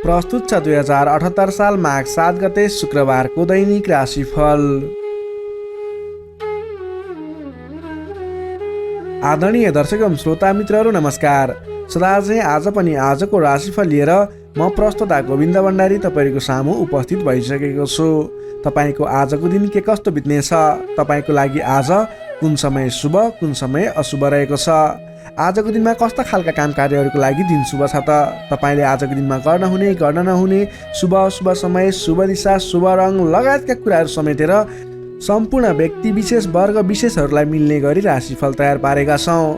प्रस्तुत छ 2078 साल माघ 7 गते शुक्रबारको दैनिक राशिफल। आदरणीय दर्शक एवं श्रोता मित्रहरू नमस्कार। सदा चाहिँ आज पनि आजको राशिफल लिएर म प्रस्तुता गोविन्द भण्डारी तपाईँको सामु उपस्थित भइसकेको छु। तपाईँको आजको दिन के कस्तो बित्नेछ, तपाईँको लागि आज कुन समय शुभ कुन समय अशुभ रहेको छ, आजको दिनमा कस्ता खालका काम कार्यहरूको लागि दिन शुभ छ त, तपाईँले आजको दिनमा गर्न हुने गर्न नहुने शुभ अशुभ समय, शुभ दिशा, शुभ रङ लगायतका कुराहरू समेटेर सम्पूर्ण व्यक्ति विशेष वर्ग विशेषहरूलाई मिल्ने गरी राशिफल तयार पारेका छौँ।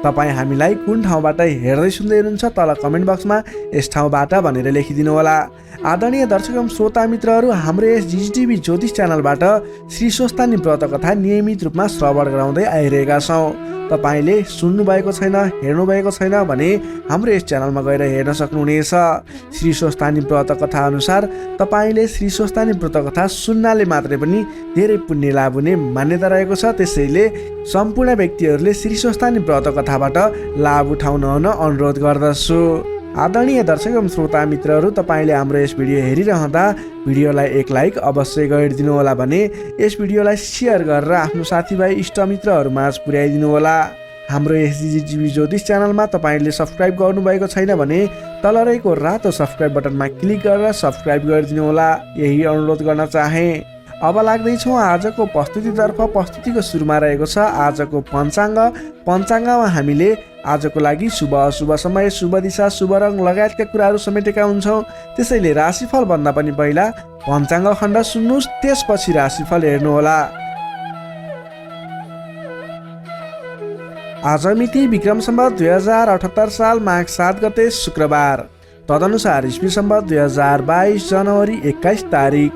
तपाईँ हामीलाई कुन ठाउँबाट हेर्दै सुन्दै हुनुहुन्छ तल कमेन्ट बक्समा यस ठाउँबाट भनेर लेखिदिनु होला। आदरणीय दर्शक एवं श्रोता मित्रहरू, हाम्रो यस जिटिभी ज्योतिष च्यानलबाट श्री स्वस्तानी व्रत कथा नियमित रूपमा श्रवण गराउँदै आइरहेका छौँ। तपाईँले सुन्नुभएको छैन हेर्नुभएको छैन भने हाम्रो यस च्यानलमा गएर हेर्न सक्नुहुनेछ। श्री स्वस्तानी व्रत कथा अनुसार तपाईँले श्री स्वस्तानी व्रत कथा सुन्नाले मात्रै पनि धेरै पुण्य लाभ हुने मान्यता रहेको छ। त्यसैले सम्पूर्ण व्यक्तिहरूले श्री स्वस्तानी व्रत कथाबाट लाभ उठाउन अनुरोध गर्दछु। आदरणीय दर्शक एवं श्रोता मित्रहरू, तपाईँले हाम्रो यस भिडियो हेरिरहँदा भिडियोलाई एक लाइक अवश्य गरिदिनु होला भने यस भिडियोलाई सेयर गरेर आफ्नो साथीभाइ इष्टमित्रहरूमाझ पुर्याइदिनु होला। हाम्रो यस जिटिभी ज्योतिष च्यानलमा तपाईँले सब्सक्राइब गर्नुभएको छैन भने तल रहेको रातो सब्सक्राइब बटनमा क्लिक गरेर सब्सक्राइब गरिदिनु होला, यही अनुरोध गर्न चाहे। अब लाग्दैछौँ आजको प्रस्तुतितर्फ। प्रस्तुतिको सुरुमा रहेको छ आजको पञ्चाङ्ग। पञ्चाङ्गमा हामीले आजको लागि शुभ अशुभ समय, शुभ दिशा, शुभ रङ लगायतका कुराहरू समेटेका हुन्छौँ। त्यसैले राशिफल भन्दा पनि पहिला पञ्चाङ्ग खण्ड सुन्नुहोस्, त्यसपछि राशिफल हेर्नुहोला। आज मिति विक्रम सम्वत 2078 साल माघ 7 गते शुक्रबार, तदनुसार इस्वी सम्वत 2022 जनवरी 21 तारिक।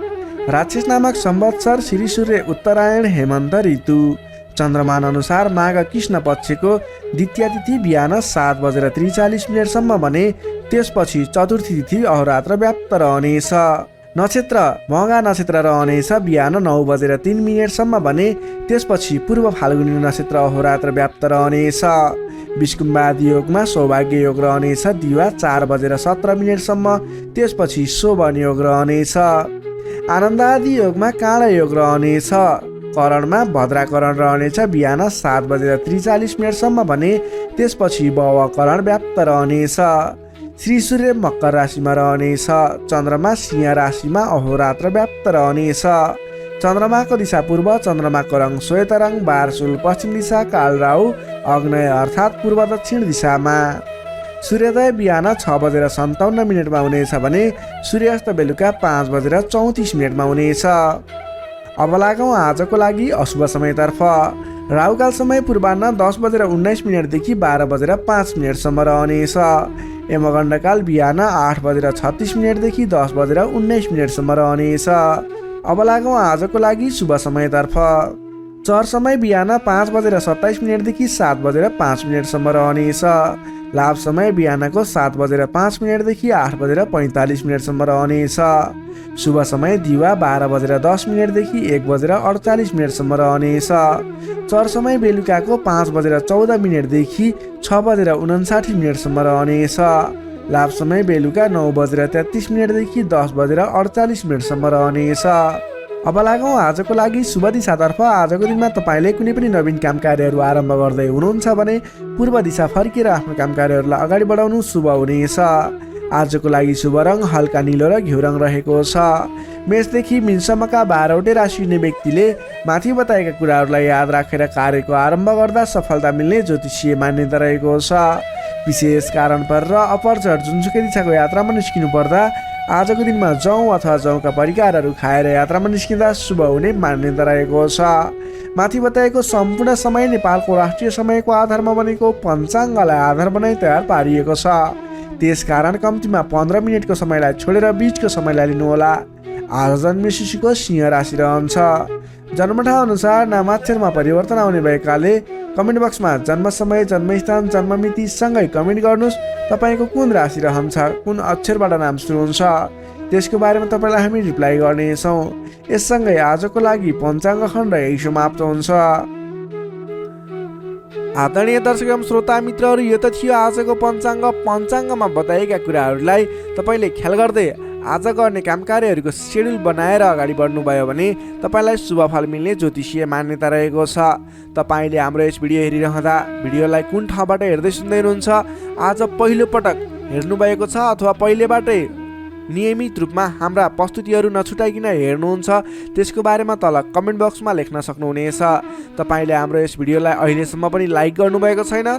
राक्षस नामक संवत्सर श्री सूर्य उत्तरायण हेमन्त ऋतु। चन्द्रमान अनुसार माघ कृष्ण पक्षको द्वितीय तिथि बिहान 7:43 भने त्यसपछि चतुर्थी तिथि अहोरात्र व्याप्त रहनेछ। नक्षत्र मघा नक्षत्र रहनेछ बिहान 9:03 भने त्यसपछि पूर्व फाल्गुनी नक्षत्र अहोरात्र व्याप्त रहनेछ। विष्कुम्बादी योगमा सौभाग्य योग रहनेछ दिवा 4:17 त्यसपछि शोभन योग रहनेछ। आनन्दादि योगमा काँडा योग रहनेछ। करणमा भद्राकरण रहनेछ बिहान 7:43 भने त्यसपछि भवकरण व्याप्त रहनेछ। श्री सूर्य मकर राशिमा रहनेछ। चन्द्रमा सिंह राशिमा अहोरात्र व्याप्त रहनेछ। चन्द्रमाको दिशा पूर्व, चन्द्रमाको रङ श्वेत रङ, बारसुल पश्चिम दिशा, कालराहु अग्नेय अर्थात् पूर्व दक्षिण दिशामा। सूर्योदय बिहान 6:57 हुनेछ भने सूर्यास्त बेलुका 5:34 हुनेछ। अब लागौँ आजको लागि अशुभ समयतर्फ। राहुकाल समय पूर्वाह्न 10:19 देखि 12:05 रहनेछ। यमगण्डकाल बिहान 8:36 देखि 10:19 रहनेछ। अब लागौँ आजको लागि शुभ समयतर्फ। चर समय बिहान 5:27 देखि 7:05 रहनेछ। लाभ समय बिहानको 7:05 देखि 8:45 रहनेछ। शुभ समय दिवा 12:10 देखि 1:48 रहनेछ। चर समय बेलुकाको 5:14 देखि 6:59 रहनेछ। लाभ समय बेलुका 9:33 देखि 10:48 रहनेछ। अब लागौँ आजको लागि शुभ दिशातर्फ। आजको दिनमा तपाईँले कुनै पनि नवीन काम कार्यहरू आरम्भ गर्दै हुनुहुन्छ भने पूर्व दिशा फर्केर आफ्नो काम कार्यहरूलाई अगाडि बढाउनु शुभ हुनेछ। आजको लागि शुभ रङ हल्का निलो र घिउ रङ रहेको छ। मेषदेखि मीनसम्मका 12वटै राशि हुने व्यक्तिले माथि बताएका कुराहरूलाई याद राखेर कार्यको आरम्भ गर्दा सफलता मिल्ने ज्योतिषीय मान्यता रहेको छ। विशेष कारण परेर अपरचर जुनसुकै दिशाको यात्रामा निस्किनु पर्दा आजको दिनमा जौँ अथवा जौँका परिकारहरू खाएर यात्रामा निस्किँदा शुभ हुने मान्यता रहेको छ। माथि बताएको सम्पूर्ण समय नेपालको राष्ट्रिय समयको आधारमा बनेको पञ्चाङ्गलाई आधार बनाई तयार पारिएको छ। त्यसकारण कम्तीमा 15 मिनटको समयलाई छोडेर बीचको समयलाई लिनुहोला। आज जन्मे शिशुको सिंह राशि रहन्छ। जन्मठाउँ अनुसार नामाक्षरमा परिवर्तन आउने भएकाले कमेन्ट बक्समा जन्म समय, जन्मस्थान, जन्ममिति सँगै कमेन्ट गर्नुहोस्। तपाईँको कुन राशि रहन्छ, कुन अक्षरबाट नाम सुरु हुन्छ, त्यसको बारेमा तपाईँलाई हामी रिप्लाई गर्नेछौँ। यससँगै आजको लागि पञ्चाङ्ग खण्ड यही समाप्त हुन्छ। आदरणीय दर्शक एवं श्रोता मित्रहरू, यो त थियो आजको पञ्चाङ्गमा बताएका कुराहरूलाई तपाईँले ख्याल गर्दै आज गर्ने काम कार्यहरूको सेड्युल बनाएर अगाडि बढ्नुभयो भने तपाईँलाई शुभफल मिल्ने ज्योतिषीय मान्यता रहेको छ। तपाईँले हाम्रो यस भिडियो हेरिरहँदा भिडियोलाई कुन ठाउँबाट हेर्दै सुन्दै हुनुहुन्छ, आज पहिलो पटक हेर्नुभएको छ अथवा पहिलेबाटै नियमित रूपमा हाम्रा प्रस्तुतिहरू नछुटाइकन हेर्नुहुन्छ, त्यसको बारेमा तल कमेन्ट बक्समा लेख्न सक्नुहुनेछ। तपाईँले हाम्रो यस भिडियोलाई अहिलेसम्म पनि लाइक गर्नुभएको छैन,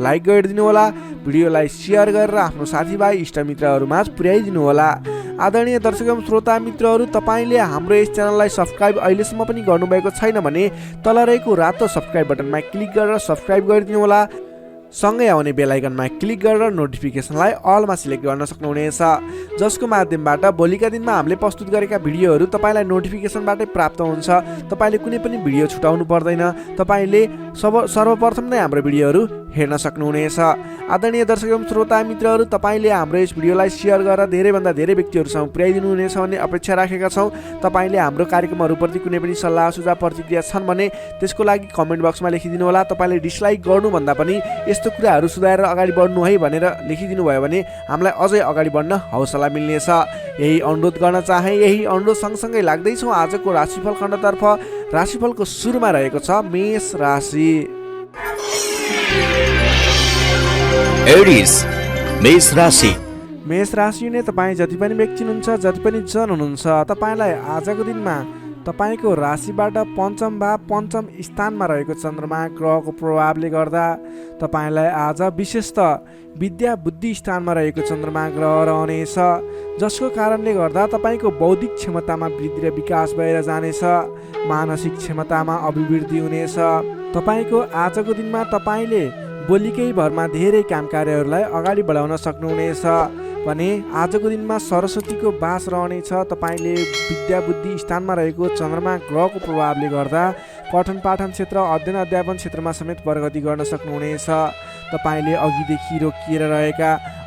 लाइक गरिदिनु होला। भिडियोलाई सेयर गरेर आफ्नो साथीभाइ इष्टमित्रहरूमाझ पुर्याइदिनु होला। आदरणीय दर्शक एवं श्रोता मित्रहरू, तपाईँले हाम्रो यस च्यानललाई सब्सक्राइब अहिलेसम्म पनि गर्नुभएको छैन भने तल रहेको रातो सब्सक्राइब बटनमा क्लिक गरेर सब्सक्राइब गरिदिनु होला। सँगै आउने बेल आइकनमा क्लिक गरेर नोटिफिकेसनलाई अलमा सिलेक्ट गर्न सक्नुहुनेछ, जसको माध्यमबाट भोलिका दिनमा हामीले प्रस्तुत गरेका भिडियोहरू तपाईँलाई नोटिफिकेसनबाटै प्राप्त हुन्छ। तपाईँले कुनै पनि भिडियो छुटाउनु पर्दैन, तपाईँले सर्वप्रथम नै हाम्रो भिडियोहरू हेर्न सक्नुहुनेछ। आदरणीय दर्शक एवं श्रोता मित्रहरू, तपाईँले हाम्रो यस भिडियोलाई सेयर गरेर धेरैभन्दा धेरै व्यक्तिहरूसँग पुर्याइदिनु हुनेछ भन्ने अपेक्षा राखेका छौँ। तपाईँले हाम्रो कार्यक्रमहरूप्रति कुनै पनि सल्लाह सुझाव प्रतिक्रिया छन् भने त्यसको लागि कमेन्ट बक्समा लेखिदिनु होला। तपाईँले डिसलाइक गर्नुभन्दा पनि यस्तो कुराहरू सुधारेर अगाडि बढ्नु है भनेर लेखिदिनु भयो भने हामीलाई अझै अगाडि बढ्न हौसला मिल्नेछ। यही अनुरोध गर्न चाहे। यही अनुरोध सँगसँगै लाग्दैछौँ आजको राशिफल खण्डतर्फ। राशिफलको सुरुमा रहेको छ मेष राशि। एरिस मेष राशि। मेष राशि नै तपाईँ जति पनि व्यक्ति हुनुहुन्छ, जति पनि जन हुनुहुन्छ, तपाईँलाई आजको दिनमा तपाईँको राशिबाट पञ्चम स्थानमा रहेको चन्द्रमा ग्रहको प्रभावले गर्दा तपाईँलाई आज विशेषतः विद्या बुद्धि स्थानमा रहेको चन्द्रमा ग्रह रहनेछ, जसको कारणले गर्दा तपाईँको बौद्धिक क्षमतामा वृद्धि र विकास भएर जानेछ। मानसिक क्षमतामा अभिवृद्धि हुनेछ। तपाईँको आजको दिनमा तपाईँले बोलीकै भरमा धेरै काम कार्यहरूलाई अगाडि बढाउन सक्नुहुनेछ भने आजको दिनमा सरस्वतीको बास रहनेछ। तपाईँले विद्या बुद्धि स्थानमा रहेको चन्द्रमा ग्रहको प्रभावले गर्दा पठन पाठन क्षेत्र, अध्ययन अध्यापन क्षेत्रमा समेत प्रगति गर्न सक्नुहुनेछ। तपाईँले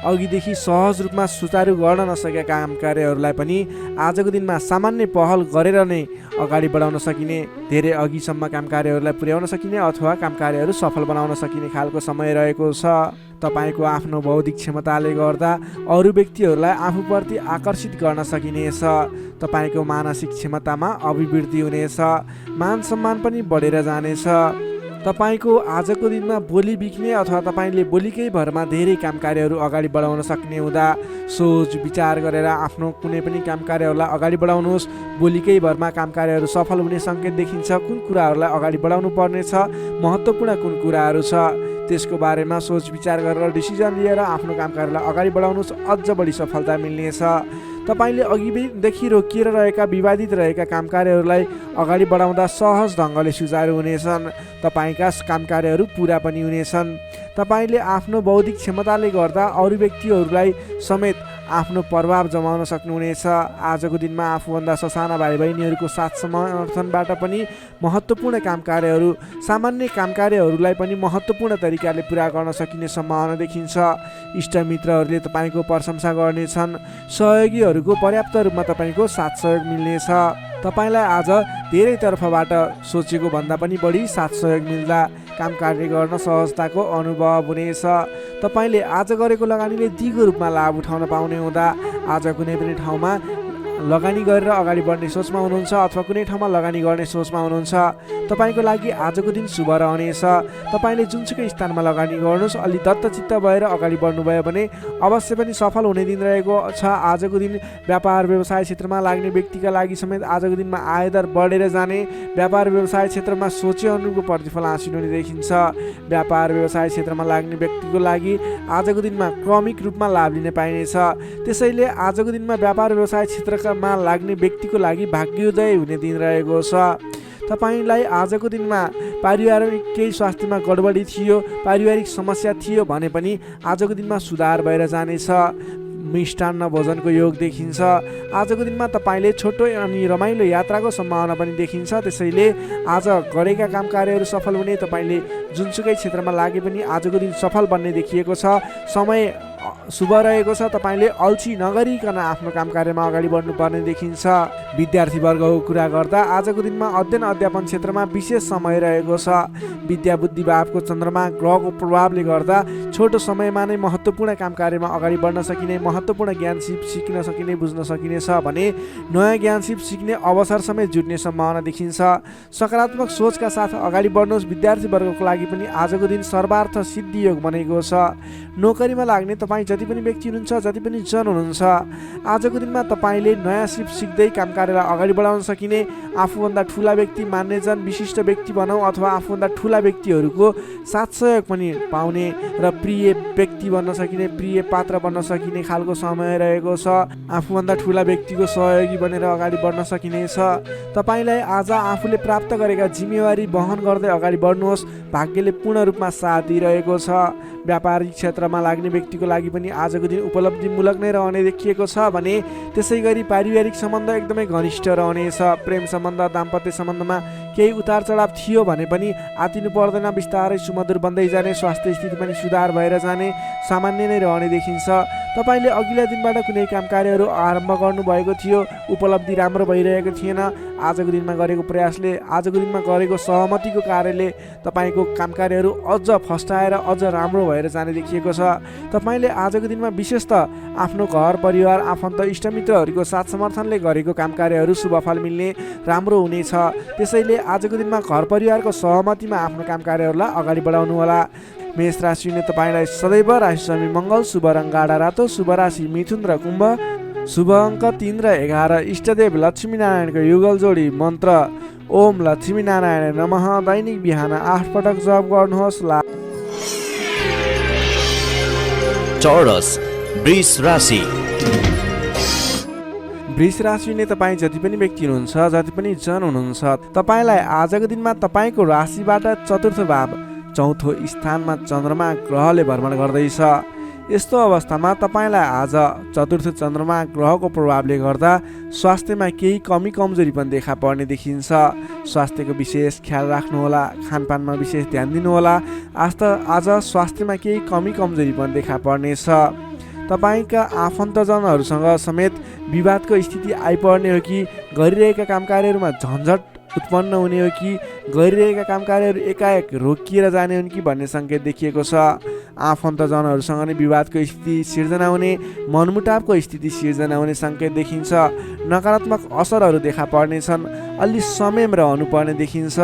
अघिदेखि सहज रूपमा सुचारू गर्न नसकेका काम कार्यहरूलाई पनि आजको दिनमा सामान्य पहल गरेर नै अगाडि बढाउन सकिने, धेरै अघिसम्म काम कार्यहरूलाई पुर्याउन सकिने अथवा काम कार्यहरू सफल बनाउन सकिने खालको समय रहेको छ। तपाईँको आफ्नो बौद्धिक क्षमताले गर्दा अरू व्यक्तिहरूलाई आफूप्रति आकर्षित गर्न सकिनेछ। तपाईँको मानसिक क्षमतामा अभिवृद्धि हुनेछ। मान सम्मान पनि बढेर जानेछ। तपाईँको आजको दिनमा बोली बिक्ने अथवा तपाईँले बोलीकै भरमा धेरै काम कार्यहरू अगाडि बढाउन सक्ने हुँदा सोच विचार गरेर आफ्नो कुनै पनि काम कार्यहरूलाई अगाडि बढाउनुहोस्। बोलीकै भरमा काम कार्यहरू सफल हुने सङ्केत देखिन्छ। कुन कुराहरूलाई अगाडि बढाउनु पर्नेछ, महत्त्वपूर्ण कुन कुराहरू छ, त्यसको बारेमा सोच विचार गरेर डिसिजन लिएर आफ्नो काम कार्यलाई अगाडि बढाउनुहोस्, अझ बढी सफलता मिल्नेछ। तपाईँले अघिदेखि रोकिएर रहेका विवादित रहेका काम कार्यहरूलाई अगाडि बढाउँदा सहज ढङ्गले सुचारू हुनेछन्। तपाईँका काम कार्यहरू पुरा पनि हुनेछन्। तपाईँले आफ्नो बौद्धिक क्षमताले गर्दा अरू व्यक्तिहरूलाई समेत आफ्नो प्रभाव जमाउन सक्नुहुनेछ। आजको दिनमा आफूभन्दा ससाना भाइ बहिनीहरूको साथ समर्थनबाट पनि महत्त्वपूर्ण काम कार्यहरू, सामान्य काम कार्यहरूलाई पनि महत्त्वपूर्ण तरिकाले पुरा गर्न सकिने सम्भावना देखिन्छ। इष्टमित्रहरूले तपाईँको प्रशंसा गर्नेछन्। सहयोगीहरूको पर्याप्त रूपमा तपाईँको साथ सहयोग मिल्नेछ। तपाईँलाई आज धेरै तर्फबाट सोचेको भन्दा पनि बढी साथ सहयोग मिल्दा काम कार्य गर्न सहजताको अनुभव हुनेछ। तपाईँले आज गरेको लगानीले दिगो रूपमा लाभ उठाउन पाउने हुँदा आज कुनै पनि ठाउँमा लगानी गरेर अगाडि बढ्ने सोचमा हुनुहुन्छ अथवा कुनै ठाउँमा लगानी गर्ने सोचमा हुनुहुन्छ, तपाईँको लागि आजको दिन शुभ रहनेछ। तपाईँले जुनसुकै स्थानमा लगानी गर्नुहोस्, अलि दत्तचित्त भएर अगाडि बढ्नुभयो भने अवश्य पनि सफल हुने दिन रहेको छ। आजको दिन व्यापार व्यवसाय क्षेत्रमा लाग्ने व्यक्तिका लागि समेत आजको दिनमा आयदर बढेर जाने, व्यापार व्यवसाय क्षेत्रमा सोचे अनुरूपको प्रतिफल हासिल हुने देखिन्छ। व्यापार व्यवसाय क्षेत्रमा लाग्ने व्यक्तिको लागि आजको दिनमा क्रमिक रूपमा लाभ लिन पाइनेछ। त्यसैले आजको दिनमा व्यापार व्यवसाय क्षेत्रका लाग्ने व्यक्तिको लागि भाग्योदय हुने दिन रहेको छ। तपाईँलाई आजको दिनमा पारिवारिक केही स्वास्थ्यमा गडबडी थियो, पारिवारिक समस्या थियो भने पनि आजको दिनमा सुधार भएर जानेछ। मिष्टान्न भोजनको योग देखिन्छ। आजको दिनमा तपाईँले छोटो अनि रमाइलो यात्राको सम्भावना पनि देखिन्छ। त्यसैले आज गरेका काम कार्यहरू सफल हुने, तपाईँले जुनसुकै क्षेत्रमा लागे पनि आजको दिन सफल बन्ने देखिएको छ। समय शुभ रहेको छ। तपाईँले अल्छी नगरिकन आफ्नो काम कार्यमा अगाडि बढ्नुपर्ने देखिन्छ। विद्यार्थीवर्गको कुरा गर्दा आजको दिनमा अध्ययन अध्यापन क्षेत्रमा विशेष समय रहेको छ। विद्या बुद्धि भावको चन्द्रमा ग्रहको प्रभावले गर्दा छोटो समयमा नै महत्त्वपूर्ण काम कार्यमा अगाडि बढ्न सकिने, महत्त्वपूर्ण ज्ञान सिक्न सकिने, बुझ्न सकिनेछ भने नयाँ ज्ञान सिक्ने अवसर समेत जुट्ने सम्भावना देखिन्छ। सकारात्मक सोचका साथ अगाडि बढ्नुहोस्। विद्यार्थीवर्गको लागि पनि आजको दिन सर्वार्थ सिद्धि योग बनेको छ। नोकरीमा लाग्ने तपाईँ जति पनि व्यक्ति हुनुहुन्छ, जति पनि जन हुनुहुन्छ, आजको दिनमा तपाईँले नयाँ सिप सिक्दै काम कार्यलाई अगाडि बढाउन सकिने, आफूभन्दा ठुला व्यक्ति मान्ने जन विशिष्ट व्यक्ति भनौँ अथवा आफूभन्दा ठुला व्यक्तिहरूको साथ सहयोग पनि पाउने र प्रिय व्यक्ति बन्न सकिने, प्रिय पात्र बन्न सकिने खालको समय रहेको छ। आफूभन्दा ठुला व्यक्तिको सहयोगी बनेर अगाडि बढ्न सकिनेछ। तपाईँलाई आज आफूले प्राप्त गरेका जिम्मेवारी वहन गर्दै अगाडि बढ्नुहोस्। भाग्यले पूर्ण रूपमा साथ दिइरहेको छ। व्यापारिक क्षेत्रमा लाग्ने व्यक्तिको लागि पनि आजको दिन उपलब्धिमूलक नै रहने देखिएको छ भने त्यसै गरी पारिवारिक सम्बन्ध एकदमै घनिष्ठ रहनेछ। प्रेम सम्बन्ध, दाम्पत्य सम्बन्धमा केही उतार चढाव थियो भने पनि आतिनु पर्दैन, बिस्तारै सुमधुर बन्दै जाने, स्वास्थ्य स्थिति पनि सुधार भएर जाने, सामान्य नै रहने देखिन्छ। तपाईँले अघिल्ला दिनबाट कुनै काम कार्यहरू आरम्भ गर्नुभएको थियो, उपलब्धि राम्रो भइरहेको थिएन, आजको दिनमा गरेको प्रयासले, आजको दिनमा गरेको सहमतिको कार्यले तपाईँको काम कार्यहरू अझ फस्टाएर अझ राम्रो भएर जाने देखिएको छ। तपाईँले आजको दिनमा विशेष त आफ्नो घर परिवार, आफन्त, इष्टमित्रहरूको साथ समर्थनले गरेको काम कार्यहरू शुभफल मिल्ने, राम्रो हुनेछ। त्यसैले आजको दिनमा घर परिवारको सहमतिमा आफ्नो काम कार्यहरूलाई अगाडि बढाउनु होला। मेष राशिले तपाईँलाई सदैव राशि स्वामी मङ्गल, शुभ रङ गाढा रातो, शुभ राशि मिथुन र कुम्भ, शुभ अङ्क 3 र 11, इष्टदेव लक्ष्मीनारायणको युगल जोडी मन्त्र ओम लक्ष्मीनारायण नमः दैनिक बिहान 8 पटक जप गर्नुहोस्। चौरस वृष राशि। वृष राशिले तपाईँ जति पनि व्यक्ति हुनुहुन्छ, जति पनि जन हुनुहुन्छ, तपाईँलाई आजको दिनमा तपाईँको राशिबाट चतुर्थ भाव चौथो स्थानमा चन्द्रमा ग्रहले भ्रमण गर्दैछ। यस्तो अवस्थामा तपाईँलाई आज चतुर्थ चन्द्रमा ग्रहको प्रभावले गर्दा स्वास्थ्यमा केही कमी कमजोरी पनि देखा पर्ने देखिन्छ। स्वास्थ्यको विशेष ख्याल राख्नुहोला, खानपानमा विशेष ध्यान दिनुहोला। आज स्वास्थ्यमा केही कमी कमजोरी पनि देखा पर्नेछ। तपाईँका आफन्तजनहरूसँग समेत विवादको स्थिति आइपर्ने हो कि गरिरहेका काम कार्यहरूमा झन्झट उत्पन्न हुने हो कि गरिरहेका काम कार्यहरू एकाएक रोकिएर जाने हुन् कि भन्ने सङ्केत देखिएको छ। आफन्तजनहरूसँग नै विवादको स्थिति सिर्जना हुने, मनमुटावको स्थिति सिर्जना हुने सङ्केत देखिन्छ। नकारात्मक असरहरू देखा पर्नेछन्। अलि संयम रहनुपर्ने देखिन्छ।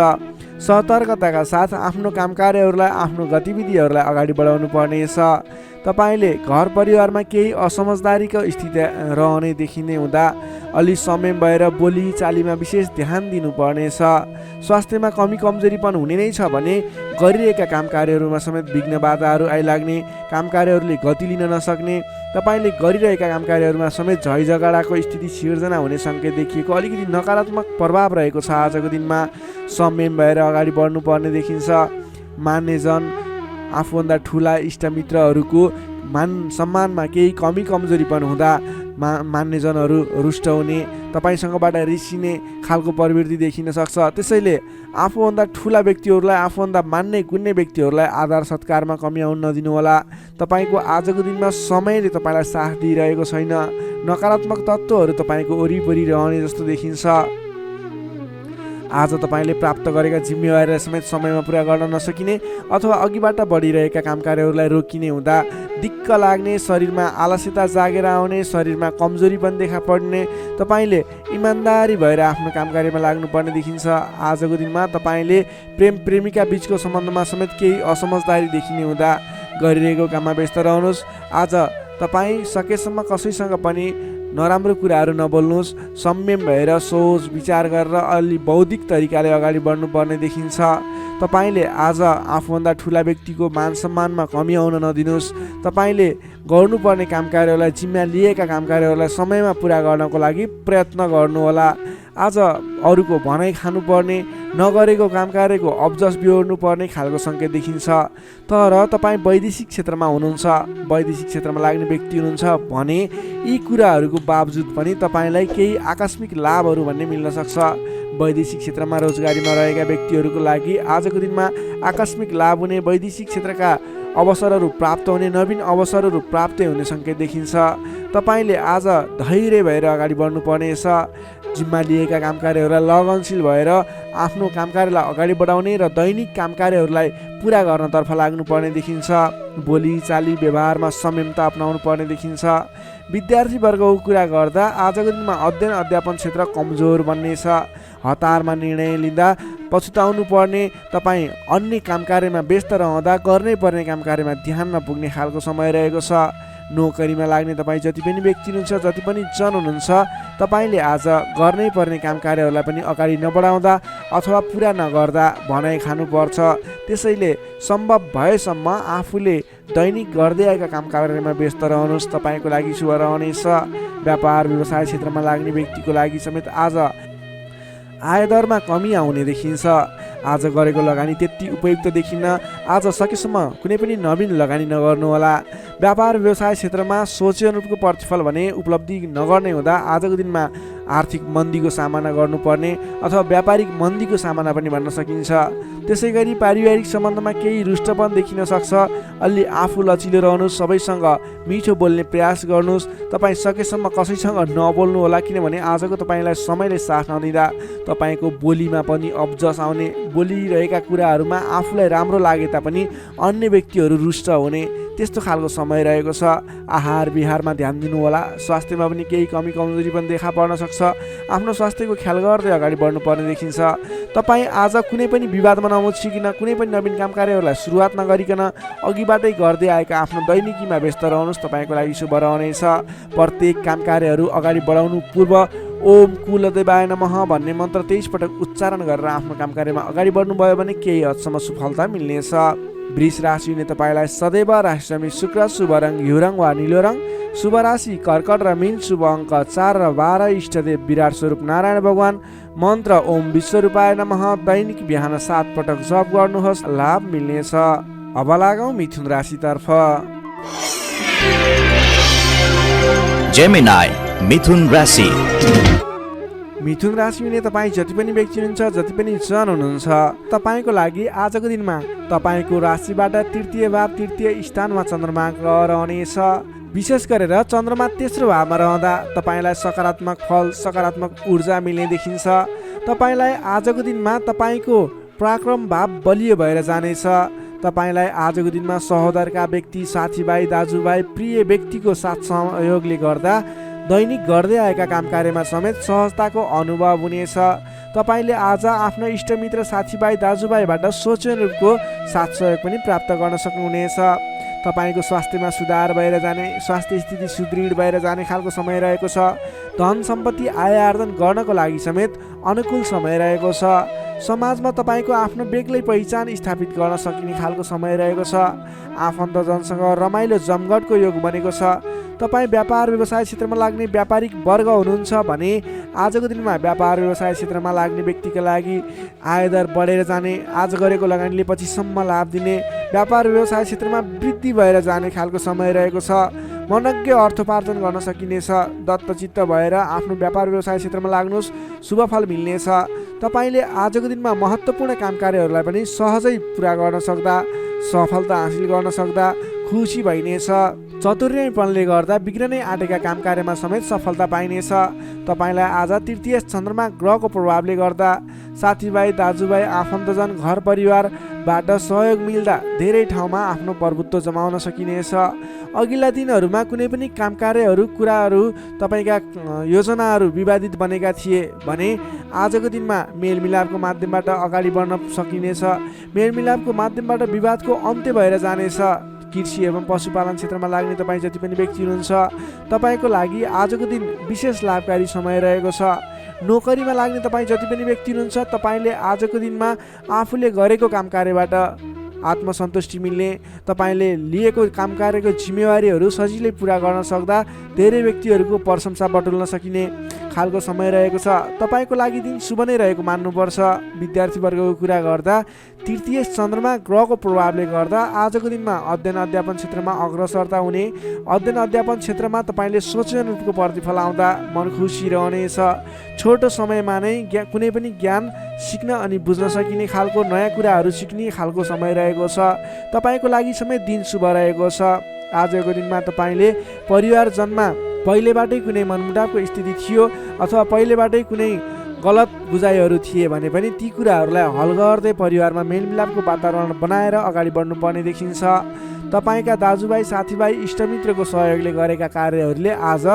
सतर्कताका साथ आफ्नो काम कार्यहरूलाई, आफ्नो गतिविधिहरूलाई अगाडि बढाउनु पर्नेछ। तपाईँले घर परिवारमा केही असमझदारीको स्थिति रहने देखिने हुँदा अलि संयम भएर बोली चालीमा विशेष ध्यान दिनुपर्नेछ। स्वास्थ्यमा कमी कमजोरी पनि हुने नै छ भने गरिरहेका काम कार्यहरूमा समेत विघ्न बाधाहरू आइलाग्ने, काम कार्यहरूले गति लिन नसक्ने, तपाईँले गरिरहेका काम कार्यहरूमा समेत झैझगडाको स्थिति सिर्जना हुने सङ्केत देखिएको अलिकति नकारात्मक प्रभाव रहेको छ। आजको दिनमा संयम भएर अगाडि बढ्नुपर्ने देखिन्छ। मान्यजन, आफूभन्दा ठुला इष्टमित्रहरूको मान सम्मानमा केही कमी कमजोरी पनि हुँदा मान्यजनहरू रुष्ट हुने, तपाईँसँगबाट रिसिने खालको प्रवृत्ति देखिन सक्छ। त्यसैले आफूभन्दा ठुला व्यक्तिहरूलाई, आफूभन्दा मान्ने गुन्ने व्यक्तिहरूलाई आदर सत्कारमा कमी आउन नदिनुहोला। तपाईँको आजको दिनमा समयले तपाईँलाई साथ दिइरहेको छैन। नकारात्मक तत्त्वहरू तपाईँको वरिपरि रहने जस्तो देखिन्छ। आज तपाईँले प्राप्त गरेका जिम्मेवारीलाई समेत समयमा पुरा गर्न नसकिने अथवा अघिबाट बढिरहेका काम कार्यहरूलाई रोकिने हुँदा दिक्क लाग्ने, शरीरमा आलस्यता जागेर आउने, शरीरमा कमजोरी पनि देखा पर्ने, तपाईँले इमान्दारी भएर आफ्नो काम कार्यमा लाग्नुपर्ने देखिन्छ। आजको दिनमा तपाईँले प्रेम प्रेमिका बीचको सम्बन्धमा समेत केही असमझदारी देखिने हुँदा गरिरहेको काममा व्यस्त रहनुहोस्। आज तपाईँ सकेसम्म कसैसँग पनि नराम्रो कुराहरू नबोल्नुहोस्। संयम भएर सोच विचार गरेर अलि बौद्धिक तरिकाले अगाडि बढ्नुपर्ने देखिन्छ। तपाईँले आज आफूभन्दा ठुला व्यक्तिको मान सम्मानमा कमी आउन नदिनुहोस्। तपाईँले गर्नुपर्ने काम कार्यहरूलाई, जिम्मा लिएका काम कार्यहरूलाई समयमा पुरा गर्नको लागि प्रयत्न गर्नुहोला। आज अरूको भनाइ खानुपर्ने, नगरेको काम कार्यको अब्जस बिहोर्नुपर्ने खालको सङ्केत देखिन्छ। तर तपाईँ वैदेशिक क्षेत्रमा हुनुहुन्छ, वैदेशिक क्षेत्रमा लाग्ने व्यक्ति हुनुहुन्छ भने यी कुराहरूको बावजुद पनि तपाईँलाई केही आकस्मिक लाभहरू भन्ने मिल्न सक्छ। वैदेशिक क्षेत्रमा रोजगारीमा रहेका व्यक्तिहरूको लागि आजको दिनमा आकस्मिक लाभ हुने, वैदेशिक क्षेत्रका अवसरहरू प्राप्त हुने, नवीन अवसरहरू प्राप्त हुने सङ्केत देखिन्छ। तपाईँले आज धैर्य भएर अगाडि बढ्नुपर्नेछ। जिम्मा लिएका काम कार्यहरूलाई लगनशील भएर आफ्नो काम कार्यलाई अगाडि बढाउने र दैनिक काम कार्यहरूलाई पुरा गर्नतर्फ लाग्नुपर्ने देखिन्छ। बोली चाली व्यवहारमा संयमता अपनाउनु पर्ने देखिन्छ। विद्यार्थी वर्गको कुरा गर्दा आजको दिनमा अध्ययन अध्यापन क्षेत्र कमजोर बन्नेछ। हतारमा निर्णय लिँदा पछुताउनु पर्ने, तपाईँ अन्य काम कार्यमा व्यस्त रहँदा गर्नै पर्ने काम कार्यमा ध्यान नपुग्ने खालको समय रहेको छ। नोकरीमा लाग्ने तपाईँ जति पनि व्यक्ति हुनुहुन्छ, जति पनि जन हुनुहुन्छ, तपाईँले आज गर्नै पर्ने काम कार्यहरूलाई पनि अगाडि नबढाउँदा अथवा पुरा नगर्दा भनाइ खानुपर्छ। त्यसैले सम्भव भएसम्म आफूले दैनिक गर्दै आएका काम कार्यमा व्यस्त रहनुहोस्, तपाईँको लागि शुभ रहनेछ। व्यापार व्यवसाय क्षेत्रमा लाग्ने व्यक्तिको लागि समेत आज आयदरमा कमी आउने देखिन्छ। आज गरेको लगानी त्यति उपयुक्त देखिन्न। आज सकेसम्म कुनै पनि नवीन लगानी नगर्नुहोला। व्यापार व्यवसाय क्षेत्रमा सोचे अनुरूपको प्रतिफल भने उपलब्धि नगर्ने हुँदा आजको दिनमा आर्थिक मन्दीको सामना गर्नुपर्ने अथवा व्यापारिक मन्दीको सामना पनि भन्न सकिन्छ। त्यसै गरी पारिवारिक सम्बन्धमा केही रुष्टपन देखिन सक्छ। अलि आफू लचिलो रहनुहोस्, सबैसँग मिठो बोल्ने प्रयास गर्नुहोस्। तपाईँ सकेसम्म कसैसँग नबोल्नु होला, किनभने आजको तपाईँलाई समयले साथ नदिँदा तपाईँको बोलीमा पनि अब्जस आउने, बोलिरहेका कुराहरूमा आफूलाई राम्रो लागे तापनि अन्य व्यक्तिहरू रुष्ट हुने, त्यस्तो खालको समय रहेको छ। आहार विहारमा ध्यान दिनु होला। स्वास्थ्यमा पनि केही कमी कमजोरी पनि देखा पर्न सक्छ। आफ्नो स्वास्थ्यको ख्याल गर्दै अगाडि बढ्नुपर्ने देखिन्छ। तपाईँ आज कुनै पनि विवादमा नमुछिकन, कुनै पनि नवीन काम कार्यहरूलाई सुरुवात नगरिकन अघिबाटै गर्दै आएका आफ्नो दैनिकीमा व्यस्त रहनुहोस्, तपाईँको लागि शुभ रहनेछ। प्रत्येक काम कार्यहरू अगाडि बढाउनु पूर्व ओम कुलदेवाय नमः भन्ने मन्त्र 23 पटक उच्चारण गरेर आफ्नो काम कार्यमा अगाडि बढ्नुभयो भने केही हदसम्म सफलता मिल्नेछ। वृष राशि हुने तपाईँलाई सदैव राशिसमी शुक्र, शुभ रङ घिउ रङ वा निलो रङ, शुभ राशि कर्कट र मीन, शुभ अङ्क 4 र 12, इष्टदेव विराट स्वरूप नारायण भगवान, मन्त्र ओम विश्वरूपाय नमः, दैनिक बिहान 7 पटक जप गर्नुहोस्, लाभ मिल्नेछ। अब लागौँ मिथुन राशितर्फ। जेमिनाई मिथुन राशि। मिथुन राशि हुने तपाईँ जति पनि व्यक्ति हुनुहुन्छ, जति पनि जन हुनुहुन्छ, तपाईँको लागि आजको दिनमा तपाईँको राशिबाट तृतीय भाव, तृतीय स्थानमा चन्द्रमा ग्रह रहनेछ। विशेष गरेर चन्द्रमा तेस्रो भावमा रहँदा तपाईँलाई सकारात्मक फल, सकारात्मक ऊर्जा मिल्ने देखिन्छ। तपाईँलाई आजको दिनमा तपाईँको पराक्रम भाव बलियो भएर जानेछ। तपाईँलाई आजको दिनमा सहोदरका व्यक्ति, साथीभाइ, दाजुभाइ, प्रिय व्यक्तिको साथ सहयोगले गर्दा दैनिक गर्दै आएका काम कार्यमा समेत सहजताको अनुभव हुनेछ। तपाईँले आज आफ्नो इष्टमित्र, साथीभाइ, दाजुभाइबाट सोचे अनुरूपको साथ सहयोग पनि प्राप्त गर्न सक्नुहुनेछ। तपाईँको स्वास्थ्यमा सुधार भएर जाने, स्वास्थ्य स्थिति सुदृढ भएर जाने खालको समय रहेको छ। धन सम्पत्ति आय आर्जन गर्नको लागि समेत अनुकूल समय रहेको छ। समाजमा तपाईँको आफ्नो बेग्लै पहिचान स्थापित गर्न सकिने खालको समय रहेको छ। आफन्तजनसँग रमाइलो जमघटको योग बनेको छ। तपाईँ व्यापार व्यवसाय क्षेत्रमा लाग्ने व्यापारिक वर्ग हुनुहुन्छ भने आजको दिनमा व्यापार व्यवसाय क्षेत्रमा लाग्ने व्यक्तिका लागि आयदर बढेर जाने, आज गरेको लगानीले पछिसम्म लाभ दिने, व्यापार व्यवसाय क्षेत्रमा वृद्धि भएर जाने खालको समय रहेको छ। मनज्ञ अर्थोपार्जन गर्न सकिनेछ। दत्तचित्त भएर आफ्नो व्यापार व्यवसाय क्षेत्रमा लाग्नुहोस्, शुभ फल मिल्नेछ। तपाईँले आजको दिनमा महत्त्वपूर्ण काम कार्यहरूलाई पनि सहजै पुरा गर्न सक्दा, सफलता हासिल गर्न सक्दा खुसी भइनेछ। चतुर्यपनले गर्दा बिग्रनै आँटेका काम कार्यमा समेत सफलता पाइनेछ। तपाईँलाई आज तृतीय चन्द्रमा ग्रहको प्रभावले गर्दा साथीभाइ, दाजुभाइ, आफन्तजन, घर परिवारबाट सहयोग मिल्दा धेरै ठाउँमा आफ्नो प्रभुत्व जमाउन सकिनेछ। अघिल्ला दिनहरूमा कुनै पनि काम कार्यहरू, कुराहरू, तपाईँका योजनाहरू विवादित बनेका थिए भने आजको दिनमा मेलमिलापको माध्यमबाट अगाडि बढ्न सकिनेछ। मेलमिलापको माध्यमबाट विवादको अन्त्य भएर जानेछ। कृषि एवं पशुपालन क्षेत्रमा लाग्ने तपाईँ जति पनि व्यक्ति हुनुहुन्छ, तपाईँको लागि आजको दिन विशेष लाभकारी समय रहेको छ। नोकरीमा लाग्ने तपाईँ जति पनि व्यक्ति हुनुहुन्छ, तपाईँले आजको दिनमा आफूले गरेको काम कार्यबाट आत्मसन्तुष्टि मिल्ने, तपाईँले लिएको काम कार्यको जिम्मेवारीहरू सजिलै पुरा गर्न सक्दा धेरै व्यक्तिहरूको प्रशंसा बटुल्न सकिने खालको समय रहेको छ। तपाईँको लागि दिन शुभ नै रहेको मान्नुपर्छ। विद्यार्थीवर्गको कुरा गर्दा तृतीय चन्द्रमा ग्रहको प्रभावले गर्दा आजको दिनमा अध्ययन अध्यापन क्षेत्रमा अग्रसरता हुने, अध्ययन अध्यापन क्षेत्रमा तपाईँले सोचे अनुरूपको प्रतिफल आउँदा मन खुसी रहनेछ। छोटो समयमा नै कुनै पनि ज्ञान सिक्न अनि बुझ्न सकिने खालको नयाँ कुराहरू सिक्ने खालको समय रहेको छ। तपाईँको लागि समय दिन शुभ रहेको छ। आजको दिनमा तपाईँले परिवारजनमा पहिलेबाटै कुनै मनमुटावको स्थिति थियो अथवा पहिलेबाटै कुनै गलत बुझाइहरू थिए भने पनि ती कुराहरूलाई हल गर्दै परिवारमा मेलमिलापको वातावरण बनाएर अगाडि बढ्नुपर्ने देखिन्छ। तपाईँका दाजुभाइ साथीभाइ इष्टमित्रको सहयोगले गरेका कार्यहरूले आज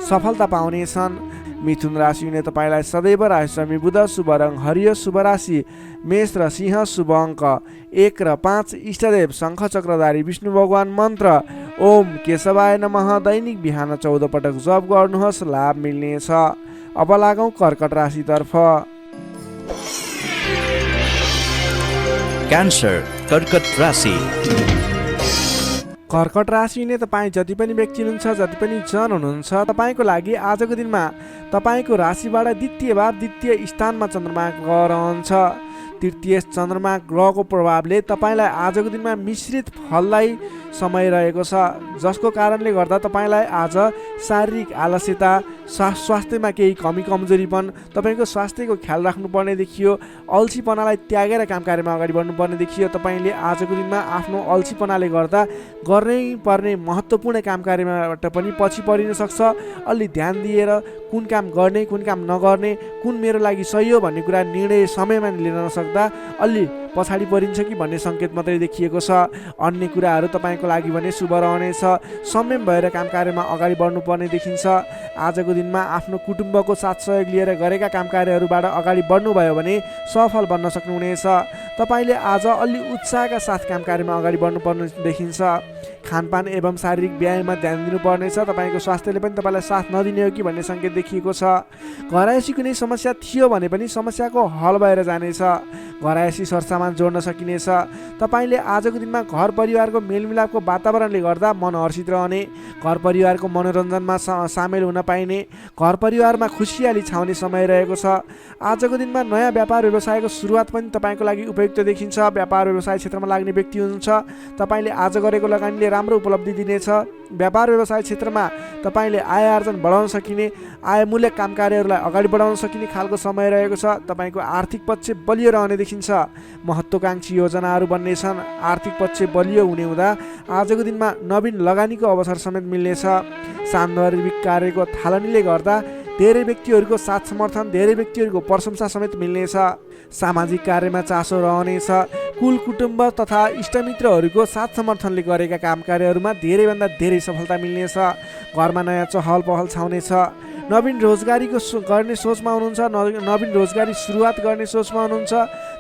सफलता पाउनेछन्। मिथुन राशि हुने तपाईँलाई सदैव रहस्यमी बुध, शुभ रङ हरियो, शुभ राशि मेष र सिंह, शुभ अङ्क 1 र 5, इष्टदेव शङ्ख चक्रधारी विष्णु भगवान, मन्त्र ओम केशवाय नमः। दैनिक बिहान 14 पटक जप गर्नुहोस्, लाभ मिल्नेछ। अब लागौँ कर्कट राशितर्फ। क्यान्सर कर्कट राशि। कर्कट राशि हुने तपाईँ जति पनि व्यक्ति हुनुहुन्छ, जति पनि जन हुनुहुन्छ, तपाईँको लागि आजको दिनमा तपाईँको राशिबाट द्वितीय भाव द्वितीय स्थानमा चन्द्रमा ग्रह रहन्छ। तृतीय चन्द्रमा ग्रहको प्रभावले तपाईँलाई आजको दिनमा मिश्रित फलदायी समय रहेको छ, जसको कारणले गर्दा तपाईँलाई आज शारीरिक आलस्यता, स्वास्थ्यमा केही कमी कमजोरीपन, तपाईँको स्वास्थ्यको ख्याल राख्नुपर्ने देखियो। अल्छीपनालाई त्यागेर काम कार्यमा अगाडि बढ्नुपर्ने देखियो। तपाईँले आजको दिनमा आफ्नो अल्छीपनाले गर्दा गर्नै पर्ने महत्त्वपूर्ण काम कार्यबाट पनि पछि परिन सक्छ। अलि ध्यान दिएर कुन काम गर्ने, कुन काम नगर्ने, कुन मेरो लागि सही हो भन्ने कुरा निर्णय समयमा लिन नसक्दा अलि पछाडि परिन्छ कि भन्ने सङ्केत मात्रै देखिएको छ। अन्य कुराहरू तपाईँको लागि भने शुभ रहनेछ। संयम भएर काम कार्यमा अगाडि बढ्नुपर्ने देखिन्छ। आजको दिनमा आफ्नो कुटुम्बको साथ सहयोग लिएर गरेका काम कार्यहरूबाट अगाडि बढ्नुभयो भने सफल बन्न सक्नुहुनेछ। तपाईँले आज अलि उत्साहका साथ काम कार्यमा अगाडि बढ्नुपर्ने देखिन्छ। खानपान एवं शारीरिक व्यायाममा ध्यान दिनुपर्नेछ। तपाईँको स्वास्थ्यले पनि तपाईँलाई साथ नदिने हो कि भन्ने सङ्केत देखिएको छ। घरायसी कुनै समस्या थियो भने पनि समस्याको हल भएर जानेछ। घरायसी सरसामान जोड्न सकिनेछ। तपाईँले आजको दिनमा घर परिवारको मेलमिलापको वातावरणले गर्दा मन हर्षित रहने, घर परिवारको मनोरञ्जनमा सामेल हुन पाइने, घर परिवारमा खुसियाली छाउने समय रहेको छ। आजको दिनमा नयाँ व्यापार व्यवसायको सुरुवात पनि तपाईँको लागि उपयुक्त देखिन्छ। व्यापार व्यवसाय क्षेत्रमा लाग्ने व्यक्ति हुनुहुन्छ, तपाईँले आज गरेको लगानीले राम्रो उपलब्धि दिनेछ। व्यापार व्यवसाय क्षेत्रमा तपाईँले आय आर्जन बढाउन सकिने, आयमूलक काम कार्यहरूलाई अगाडि बढाउन सकिने खालको समय रहेको छ। तपाईँको आर्थिक पक्ष बलियो रहने देखिन्छ। महत्त्वकाङ्क्षी योजनाहरू बन्नेछन्। आर्थिक पक्ष बलियो हुने हुँदा आजको दिनमा नवीन लगानीको अवसर समेत मिल्नेछ। सान्दर्भिक कार्यको थालनीले गर्दा धेरै व्यक्तिहरूको साथ समर्थन, धेरै व्यक्तिहरूको प्रशंसा समेत मिल्नेछ। सामाजिक कार्यमा चासो रहनेछ। कुल कुटुम्ब तथा इष्टमित्रहरूको साथ समर्थनले गरेका काम कार्यहरूमा धेरैभन्दा धेरै सफलता मिल्नेछ। घरमा नयाँ चहल पहल छाउनेछ। नवीन रोजगारीको गर्ने सोचमा हुनुहुन्छ, नवीन रोजगारी सुरुवात गर्ने सोचमा हुनुहुन्छ,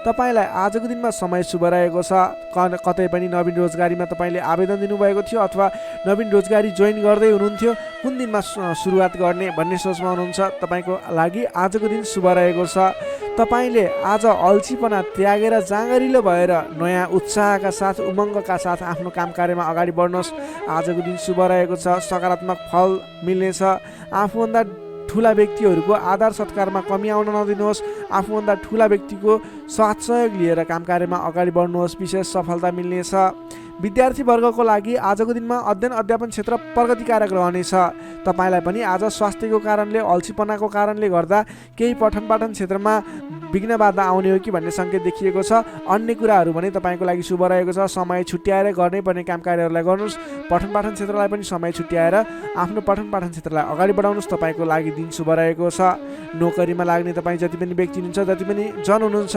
तपाईँलाई आजको दिनमा समय शुभ रहेको छ। कतै पनि नवीन रोजगारीमा तपाईँले आवेदन दिनुभएको थियो अथवा नवीन रोजगारी जोइन गर्दै हुनुहुन्थ्यो, कुन दिनमा सुरुवात गर्ने भन्ने सोचमा हुनुहुन्छ, तपाईँको लागि आजको दिन शुभ रहेको छ। तपाईँले आज अल्छीपना त्यागेर जाँगरिलो भएर नयाँ उत्साहका साथ, उमङ्गका साथ आफ्नो काम कार्यमा अगाडि बढ्नुहोस्। आजको दिन शुभ रहेको छ। सकारात्मक फल मिल्नेछ। आफूभन्दा ठुला व्यक्तिहरूको आदर सत्कारमा कमी आउन नदिनुहोस्। आफूभन्दा ठुला व्यक्तिको साथ सहयोग लिएर काम कार्यमा अगाडि बढ्नुहोस्। विशेष सफलता मिल्नेछ। विद्यार्थीवर्गको लागि आजको दिनमा अध्ययन अध्यापन क्षेत्र प्रगतिकारक रहनेछ। तपाईँलाई पनि आज स्वास्थ्यको कारणले, अल्छीपनाको कारणले गर्दा केही पठन पाठन क्षेत्रमा विघ्न बाधा आउने हो कि भन्ने सङ्केत देखिएको छ। अन्य कुराहरू भने तपाईँको लागि शुभ रहेको छ। समय छुट्याएर गर्नै पर्ने काम कार्यहरूलाई गर्नुहोस्। पठन पाठन क्षेत्रलाई पनि समय छुट्याएर आफ्नो पठन पाठन क्षेत्रलाई अगाडि बढाउनुहोस्। तपाईँको लागि दिन शुभ रहेको छ। नोकरीमा लाग्ने तपाईँ जति पनि व्यक्ति हुनुहुन्छ, जति पनि जन हुनुहुन्छ,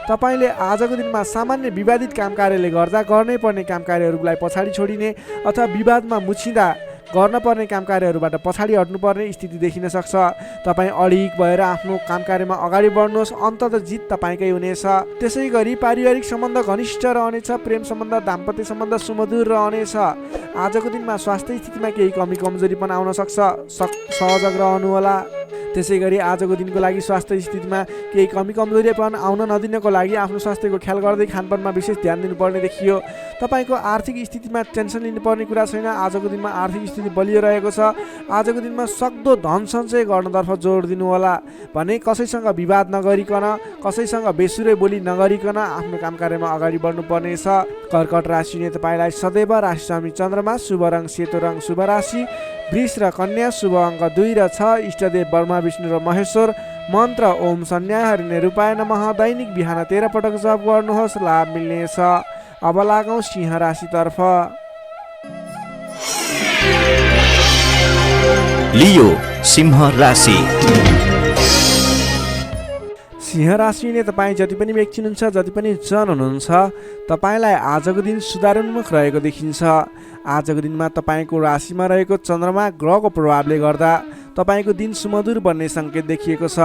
तपाईँले आजको दिनमा सामान्य विवादित काम कार्यले गर्दा गर्नै पर्ने काम कार्यहरूलाई पछाडि छोडिने अथवा विवादमा मुछिँदा गर्न पर्ने काम कार्यहरूबाट पछाडि हट्नुपर्ने स्थिति देखिन सक्छ। तपाईँ अडिग भएर आफ्नो काम कार्यमा अगाडि बढ्नुहोस्। अन्ततः जित तपाईँकै हुनेछ। त्यसै गरी पारिवारिक सम्बन्ध घनिष्ठ रहनेछ। प्रेम सम्बन्ध, दाम्पत्य सम्बन्ध सुमधुर रहनेछ। आजको दिनमा स्वास्थ्य स्थितिमा केही कमी कमजोरी पनि आउन सक्छ। सजग रहनुहोला। त्यसै गरी आजको दिनको लागि स्वास्थ्य स्थितिमा केही कमी कमजोरीपन आउन नदिनको लागि आफ्नो स्वास्थ्यको ख्याल गर्दै खानपानमा विशेष ध्यान दिनुपर्ने देखियो। तपाईँको आर्थिक स्थितिमा टेन्सन लिनुपर्ने कुरा छैन। आजको दिनमा आर्थिक स्थिति बलियो रहेको छ। आजको दिनमा सक्दो धन सञ्चय गर्नतर्फ जोड दिनुहोला भने कसैसँग विवाद नगरिकन, कसैसँग बेसुरै बोली नगरिकन आफ्नो काम कार्यमा अगाडि बढ्नुपर्नेछ। कर्कट राशिले तपाईँलाई सदैव राशिस्वामी चन्द्रमा, शुभ रङ सेतो रङ, शुभ राशि वृष र कन्या, शुभ अङ्क 2 र 6, इष्टदेव ब्रह्मा विष्णु र महेश्वर, मन्त्र ओम सन्न्याहरिणे रूपाय नमः। दैनिक बिहान 13 पटक जप गर्नुहोस्, लाभ मिल्नेछ। अब लागौँ सिंह राशितर्फ। लियो सिंह राशि। सिंह राशिले तपाईँ जति पनि व्यक्ति हुनुहुन्छ, जति पनि जन हुनुहुन्छ, तपाईँलाई आजको दिन सुधारोन्मुख रहेको देखिन्छ। आजको दिनमा तपाईँको राशिमा रहेको चन्द्रमा ग्रहको प्रभावले गर्दा तपाईँको दिन सुमधुर बन्ने सङ्केत देखिएको छ।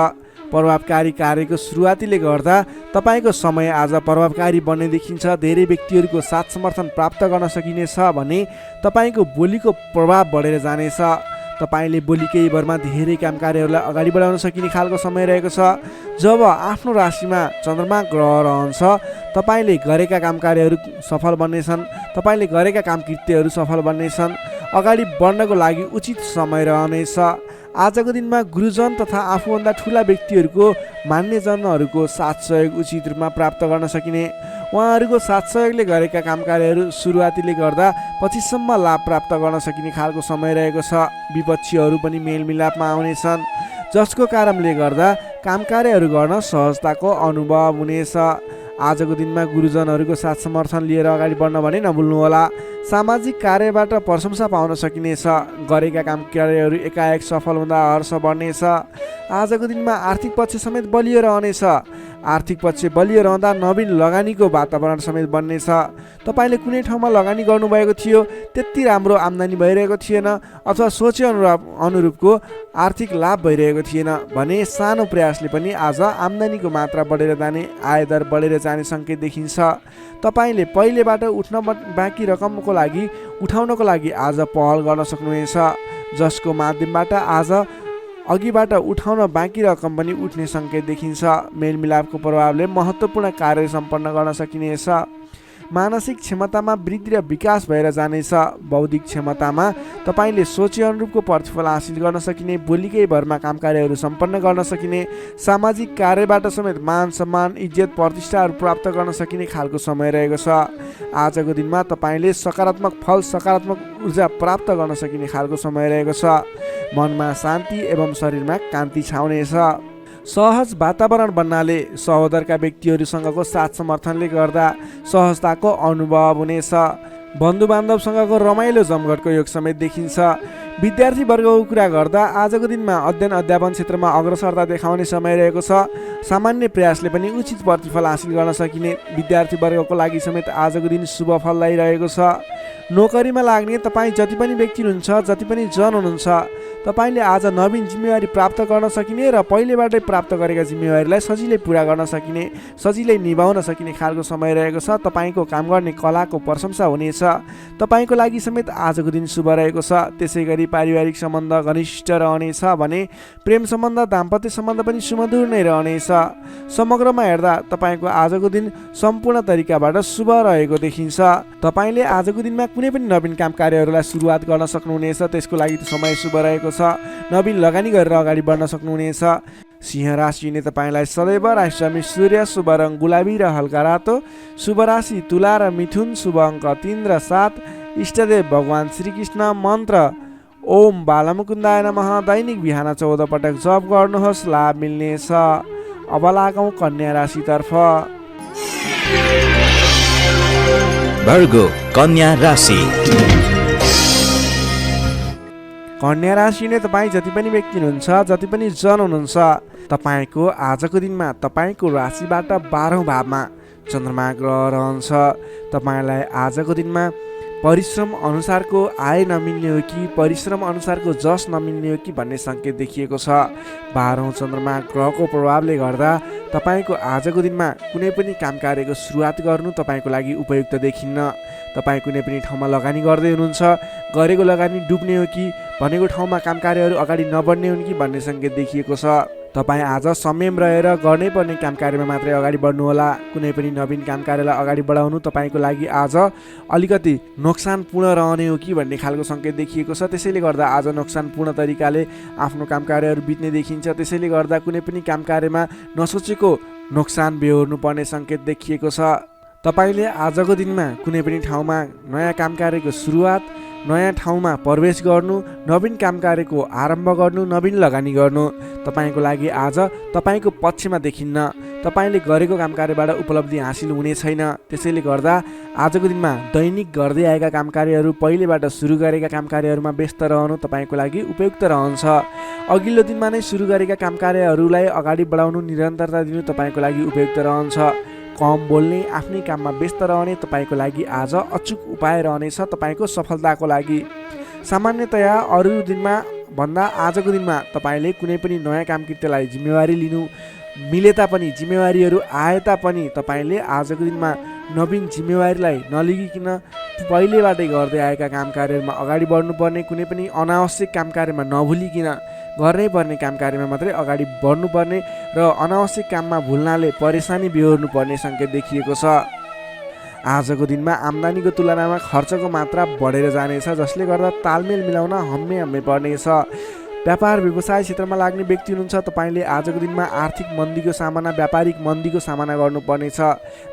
प्रभावकारी कार्यको सुरुवातीले गर्दा तपाईँको समय आज प्रभावकारी बन्ने देखिन्छ। धेरै व्यक्तिहरूको साथ समर्थन प्राप्त गर्न सकिनेछ भने तपाईँको बोलीको प्रभाव बढेर जानेछ। तपाईँले बोली केही भरमा धेरै काम कार्यहरूलाई अगाडि बढाउन सकिने खालको समय रहेको छ। जब आफ्नो राशिमा चन्द्रमा ग्रह रहन्छ, तपाईँले गरेका काम कार्यहरू सफल बन्नेछन्। तपाईँले गरेका काम कृत्यहरू सफल बन्नेछन्। अगाडि बढ्नको लागि उचित समय रहनेछ। आजको दिनमा गुरुजन तथा आफूभन्दा ठुला व्यक्तिहरूको मान्यजनहरूको साथ सहयोग उचित रूपमा प्राप्त गर्न सकिने। उहाँहरूको साथ सहयोगले गरेका काम कार्यहरू सुरुवातीले गर्दा पछिसम्म लाभ प्राप्त गर्न सकिने खालको समय रहेको छ। विपक्षीहरू पनि मेलमिलापमा आउनेछन्, जसको कारणले गर्दा काम कार्यहरू गर्न सहजताको अनुभव हुनेछ। आजको दिनमा गुरुजनहरूको साथ समर्थन लिएर अगाडि बढ्न भने नभुल्नुहोला। सामाजिक कार्यबाट प्रशंसा पाउन सकिनेछ। गरेका काम कार्यहरू एकाएक सफल हुँदा हर्ष बढ्नेछ। आजको दिनमा आर्थिक पक्ष समेत बलियो रहनेछ। आर्थिक पक्ष बलियो रहँदा नवीन लगानीको वातावरण समेत बन्नेछ। तपाईँले कुनै ठाउँमा लगानी गर्नुभएको थियो, त्यति राम्रो आम्दानी भइरहेको थिएन अथवा सोचे अनुरूपको आर्थिक लाभ भइरहेको थिएन भने सानो प्रयासले पनि आज आम्दानीको मात्रा बढेर जाने, आयदर बढेर जाने सङ्केत देखिन्छ। तपाईँले पहिलेबाट उठ्न बाँकी रकमको लागि उठाउनको लागि आज पहल गर्न सक्नुहुनेछ, जसको माध्यमबाट आज अघिबाट उठाउन बाँकी रकम पनि उठ्ने सङ्केत देखिन्छ। मेलमिलापको प्रभावले महत्त्वपूर्ण कार्य सम्पन्न गर्न सकिनेछ। मानसिक क्षमतामा वृद्धि र विकास भएर जानेछ। बौद्धिक क्षमतामा तपाईँले सोचे अनुरूपको प्रतिफल हासिल गर्न सकिने, बोलीकै भरमा काम कार्यहरू सम्पन्न गर्न सकिने, सामाजिक कार्यबाट समेत मान सम्मान, इज्जत, प्रतिष्ठाहरू प्राप्त गर्न सकिने खालको समय रहेको छ। आजको दिनमा तपाईँले सकारात्मक फल, सकारात्मक ऊर्जा प्राप्त गर्न सकिने खालको समय रहेको छ। मनमा शान्ति एवं शरीरमा कान्ति छाउनेछ। सहज वातावरण बन्नाले सहोदरका व्यक्तिहरूसँगको साथ समर्थनले गर्दा सहजताको अनुभव हुनेछ। बन्धुबान्धवसँगको रमाइलो जमघटको योग समेत देखिन्छ। विद्यार्थी वर्गको कुरा गर्दा आजको दिनमा अध्ययन अध्यापन क्षेत्रमा अग्रसरता देखाउने समय रहेको छ। सामान्य प्रयासले पनि उचित प्रतिफल हासिल गर्न सकिने विद्यार्थी वर्गको लागि समेत आजको दिन शुभ फलदायी रहेको छ। नोकरीमा लाग्ने तपाईँ जति पनि व्यक्ति हुनुहुन्छ, जति पनि जन हुनुहुन्छ, तपाईँले आज नवीन जिम्मेवारी प्राप्त गर्न सकिने र पहिलेबाटै प्राप्त गरेका जिम्मेवारीलाई सजिलै पुरा गर्न सकिने, सजिलै निभाउन सकिने खालको समय रहेको छ। तपाईँको काम गर्ने कलाको प्रशंसा हुनेछ। तपाईँको लागि समेत आजको दिन शुभ रहेको छ। त्यसै गरी पारिवारिक सम्बन्ध घनिष्ठ रहनेछ भने प्रेम सम्बन्ध, दाम्पत्य सम्बन्ध पनि सुमधुर नै रहनेछ। समग्रमा हेर्दा तपाईँको आजको दिन सम्पूर्ण तरिकाबाट शुभ रहेको देखिन्छ। तपाईँले आजको दिनमा कुनै पनि नवीन काम कार्यहरूलाई सुरुवात गर्न सक्नुहुनेछ। त्यसको लागि समय शुभ रहेको छ। नवीन लगानी गरेर अगाडि बढ्न सक्नुहुनेछ। सिंह राशिले तपाईँलाई सदैव राशिस्वामी सूर्य, शुभ रङ गुलाबी र हल्का रातो, शुभ राशि तुला र मिथुन, शुभ अङ्क 3 र 7, इष्टदेव भगवान् श्रीकृष्ण, मन्त्र ओम बालमुकुन्दाय नमः। दैनिक बिहान 14 पटक जप गर्नुहोस्, लाभ मिल्नेछ। अब लागौँ कन्या राशितर्फ। भर्गो कन्या राशि। कन्या राशिले तपाईँ जति पनि व्यक्ति हुनुहुन्छ, जति पनि जन हुनुहुन्छ, तपाईँको आजको दिनमा तपाईँको राशिबाट 12औं भावमा चन्द्रमा ग्रह रहन्छ। तपाईँलाई आजको दिनमा परिश्रम अनुसारको आय नमिल्ने हो कि परिश्रम अनुसारको जस नमिल्ने हो कि भन्ने सङ्केत देखिएको छ। 12औं चन्द्रमा ग्रहको प्रभावले गर्दा तपाईँको आजको दिनमा कुनै पनि काम कार्यको सुरुवात गर्नु तपाईँको लागि उपयुक्त देखिन्न। तपाईँ कुनै पनि ठाउँमा लगानी गर्दै हुनुहुन्छ, गरेको लगानी डुब्ने हो कि भनेको ठाउँमा काम कार्यहरू अगाडि नबढ्ने हुन् कि भन्ने सङ्केत देखिएको छ। तपाईँ आज संयम रहेर गर्नै पर्ने काम कार्यमा मात्रै अगाडि बढ्नुहोला। कुनै पनि नवीन काम कार्यलाई अगाडि बढाउनु तपाईँको लागि आज अलिकति नोक्सानपूर्ण रहने हो कि भन्ने खालको सङ्केत देखिएको छ। त्यसैले गर्दा आज नोक्सानपूर्ण तरिकाले आफ्नो काम कार्यहरू बित्ने देखिन्छ। त्यसैले गर्दा कुनै पनि काम कार्यमा नसोचेको नोक्सान बेहोर्नु पर्ने सङ्केत देखिएको छ। तपाईँले आजको दिनमा कुनै पनि ठाउँमा नयाँ काम कार्यको सुरुवात, नयाँ ठाउँमा प्रवेश गर्नु, नवीन काम कार्यको आरम्भ गर्नु, नवीन लगानी गर्नु तपाईँको लागि आज तपाईँको पक्षमा देखिन्न। तपाईँले गरेको काम कार्यबाट उपलब्धि हासिल हुने छैन। त्यसैले गर्दा आजको दिनमा दैनिक गर्दै आएका काम कार्यहरू, पहिलेबाट सुरु गरेका काम कार्यहरूमा व्यस्त रहनु तपाईँको लागि उपयुक्त रहन्छ। अघिल्लो दिनमा नै सुरु गरेका काम कार्यहरूलाई अगाडि बढाउनु, निरन्तरता दिनु तपाईँको लागि उपयुक्त रहन्छ। कम बोल्ने, आफ्नै काममा व्यस्त रहने तपाईँको लागि आज अचुक उपाय रहनेछ तपाईँको सफलताको लागि। सामान्यतया अरू दिनमा भन्दा आजको दिनमा तपाईँले कुनै पनि नयाँ काम कृत्यलाई जिम्मेवारी लिनु मिले तापनि, जिम्मेवारीहरू आए तापनि तपाईँले आजको दिनमा नवीन जिम्मेवारीलाई नलिगिकन पहिलेबाटै गर्दै आएका काम कार्यहरूमा अगाडि बढ्नुपर्ने, कुनै पनि अनावश्यक काम कार्यमा नभुलिकन गर्नै पर्ने काम कार्यमा मात्रै अगाडि बढ्नुपर्ने र अनावश्यक काममा भुल्नाले परेसानी बेहोर्नु पर्ने सङ्केत देखिएको छ। आजको दिनमा आम्दानीको तुलनामा खर्चको मात्रा बढेर जानेछ, जसले गर्दा तालमेल मिलाउन हम्मे पर्नेछ। व्यापार व्यवसाय क्षेत्रमा लाग्ने व्यक्ति हुनुहुन्छ, तपाईँले आजको दिनमा आर्थिक मन्दीको सामना, व्यापारिक मन्दीको सामना गर्नुपर्नेछ।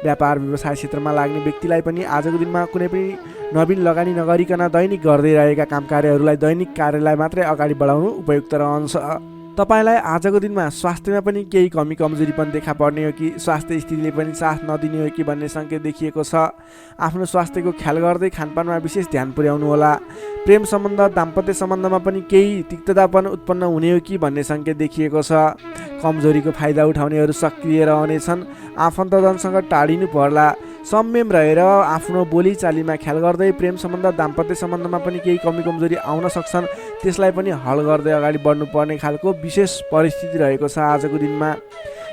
व्यापार व्यवसाय क्षेत्रमा लाग्ने व्यक्तिलाई पनि आजको दिनमा कुनै पनि नवीन लगानी नगरिकन दैनिक गर्दै रहेका काम कार्यहरूलाई, दैनिक कार्यलाई मात्रै अगाडि बढाउनु उपयुक्त रहन्छ। तपाईँलाई आजको दिनमा स्वास्थ्यमा पनि केही कमी कमजोरी पनि देखा पर्ने हो कि स्वास्थ्य स्थितिले पनि साथ नदिने हो कि भन्ने सङ्केत देखिएको छ। आफ्नो स्वास्थ्यको ख्याल गर्दै खानपानमा विशेष ध्यान पुर्याउनु होला। प्रेम सम्बन्ध, दाम्पत्य सम्बन्धमा पनि केही तिक्ततापन उत्पन्न हुने हो कि भन्ने सङ्केत देखिएको छ। कमजोरीको फाइदा उठाउनेहरू सक्रिय रहनेछन्। आफन्तजनसँग टाढिनु पर्ला। संयम रहेर आफ्नो बोलीचालीमा ख्याल गर्दै प्रेम सम्बन्ध, दाम्पत्य सम्बन्धमा पनि केही कमी कमजोरी आउन सक्छन्, त्यसलाई पनि हल गर्दै अगाडि बढ्नुपर्ने खालको विशेष परिस्थिति रहेको छ। आजको दिनमा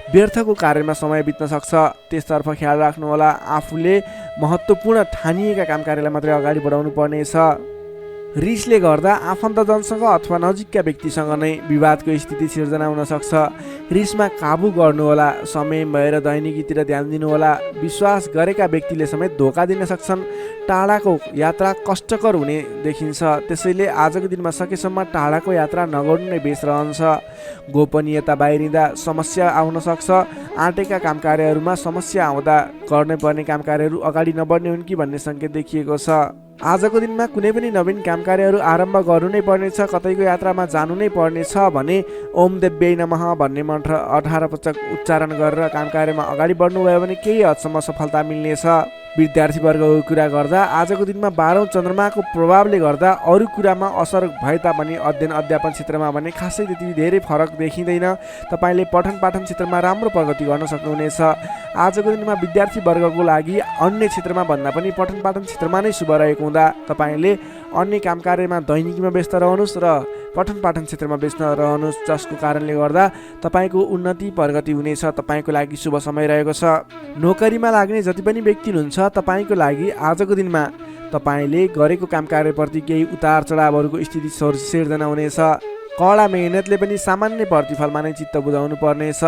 व्यर्थको कार्यमा समय बित्न सक्छ, त्यसतर्फ ख्याल राख्नुहोला। आफूले महत्त्वपूर्ण ठानिएका काम कार्यलाई मात्रै अगाडि बढाउनु पर्नेछ। रिसले गर्दा आफन्तजनसँग अथवा नजिकका व्यक्तिसँग नै विवादको स्थिति सिर्जना हुन सक्छ। रिसमा काबु गर्नुहोला। समय भएर दैनिकीतिर ध्यान दिनुहोला। विश्वास गरेका व्यक्तिले समेत धोका दिन सक्छन्। टाढाको यात्रा कष्टकर हुने देखिन्छ, त्यसैले आजको दिनमा सकेसम्म टाढाको यात्रा नगर्नु नै बेस रहन्छ। गोपनीयता बाहिरिँदा समस्या आउन सक्छ। आँटेका काम कार्यहरूमा समस्या आउँदा गर्नै पर्ने काम कार्यहरू अगाडि नबढ्ने हुन् कि भन्ने सङ्केत देखिएको छ। आजको दिनमा कुनै पनि नवीन काम कार्यहरू आरम्भ गर्नु नै पर्नेछ, कतैको यात्रामा जानु नै पर्नेछ भने ओम देव्यै नमः भन्ने मन्त्र 18 पटक उच्चारण गरेर काम कार्यमा अगाडि बढ्नुभयो भने केही हदसम्म सफलता मिल्नेछ। विद्यार्थीवर्गको कुरा गर्दा आजको दिनमा 12औं चन्द्रमाको प्रभावले गर्दा अरू कुरामा असर भए तापनि अध्ययन अध्यापन क्षेत्रमा भने खासै त्यति धेरै फरक देखिँदैन। तपाईँले पठन पाठन क्षेत्रमा राम्रो प्रगति गर्न सक्नुहुनेछ। आजको दिनमा विद्यार्थीवर्गको लागि अन्य क्षेत्रमा भन्दा पनि पठन पाठन क्षेत्रमा नै शुभ रहेको हुँदा तपाईँले अन्य काम कार्यमा दैनिकीमा व्यस्त रहनुहोस् र पठन पाठन क्षेत्रमा व्यस्त रहनुहोस्, जसको कारणले गर्दा तपाईँको उन्नति प्रगति हुनेछ। तपाईँको लागि शुभ समय रहेको छ। नोकरीमा लाग्ने जति पनि व्यक्ति हुनुहुन्छ, तपाईँको लागि आजको दिनमा तपाईँले गरेको काम कार्यप्रति केही उतार चढावहरूको स्थिति सिर्जना हुनेछ। कडा मेहनतले पनि सामान्य प्रतिफलमा नै चित्त बुझाउनु पर्नेछ।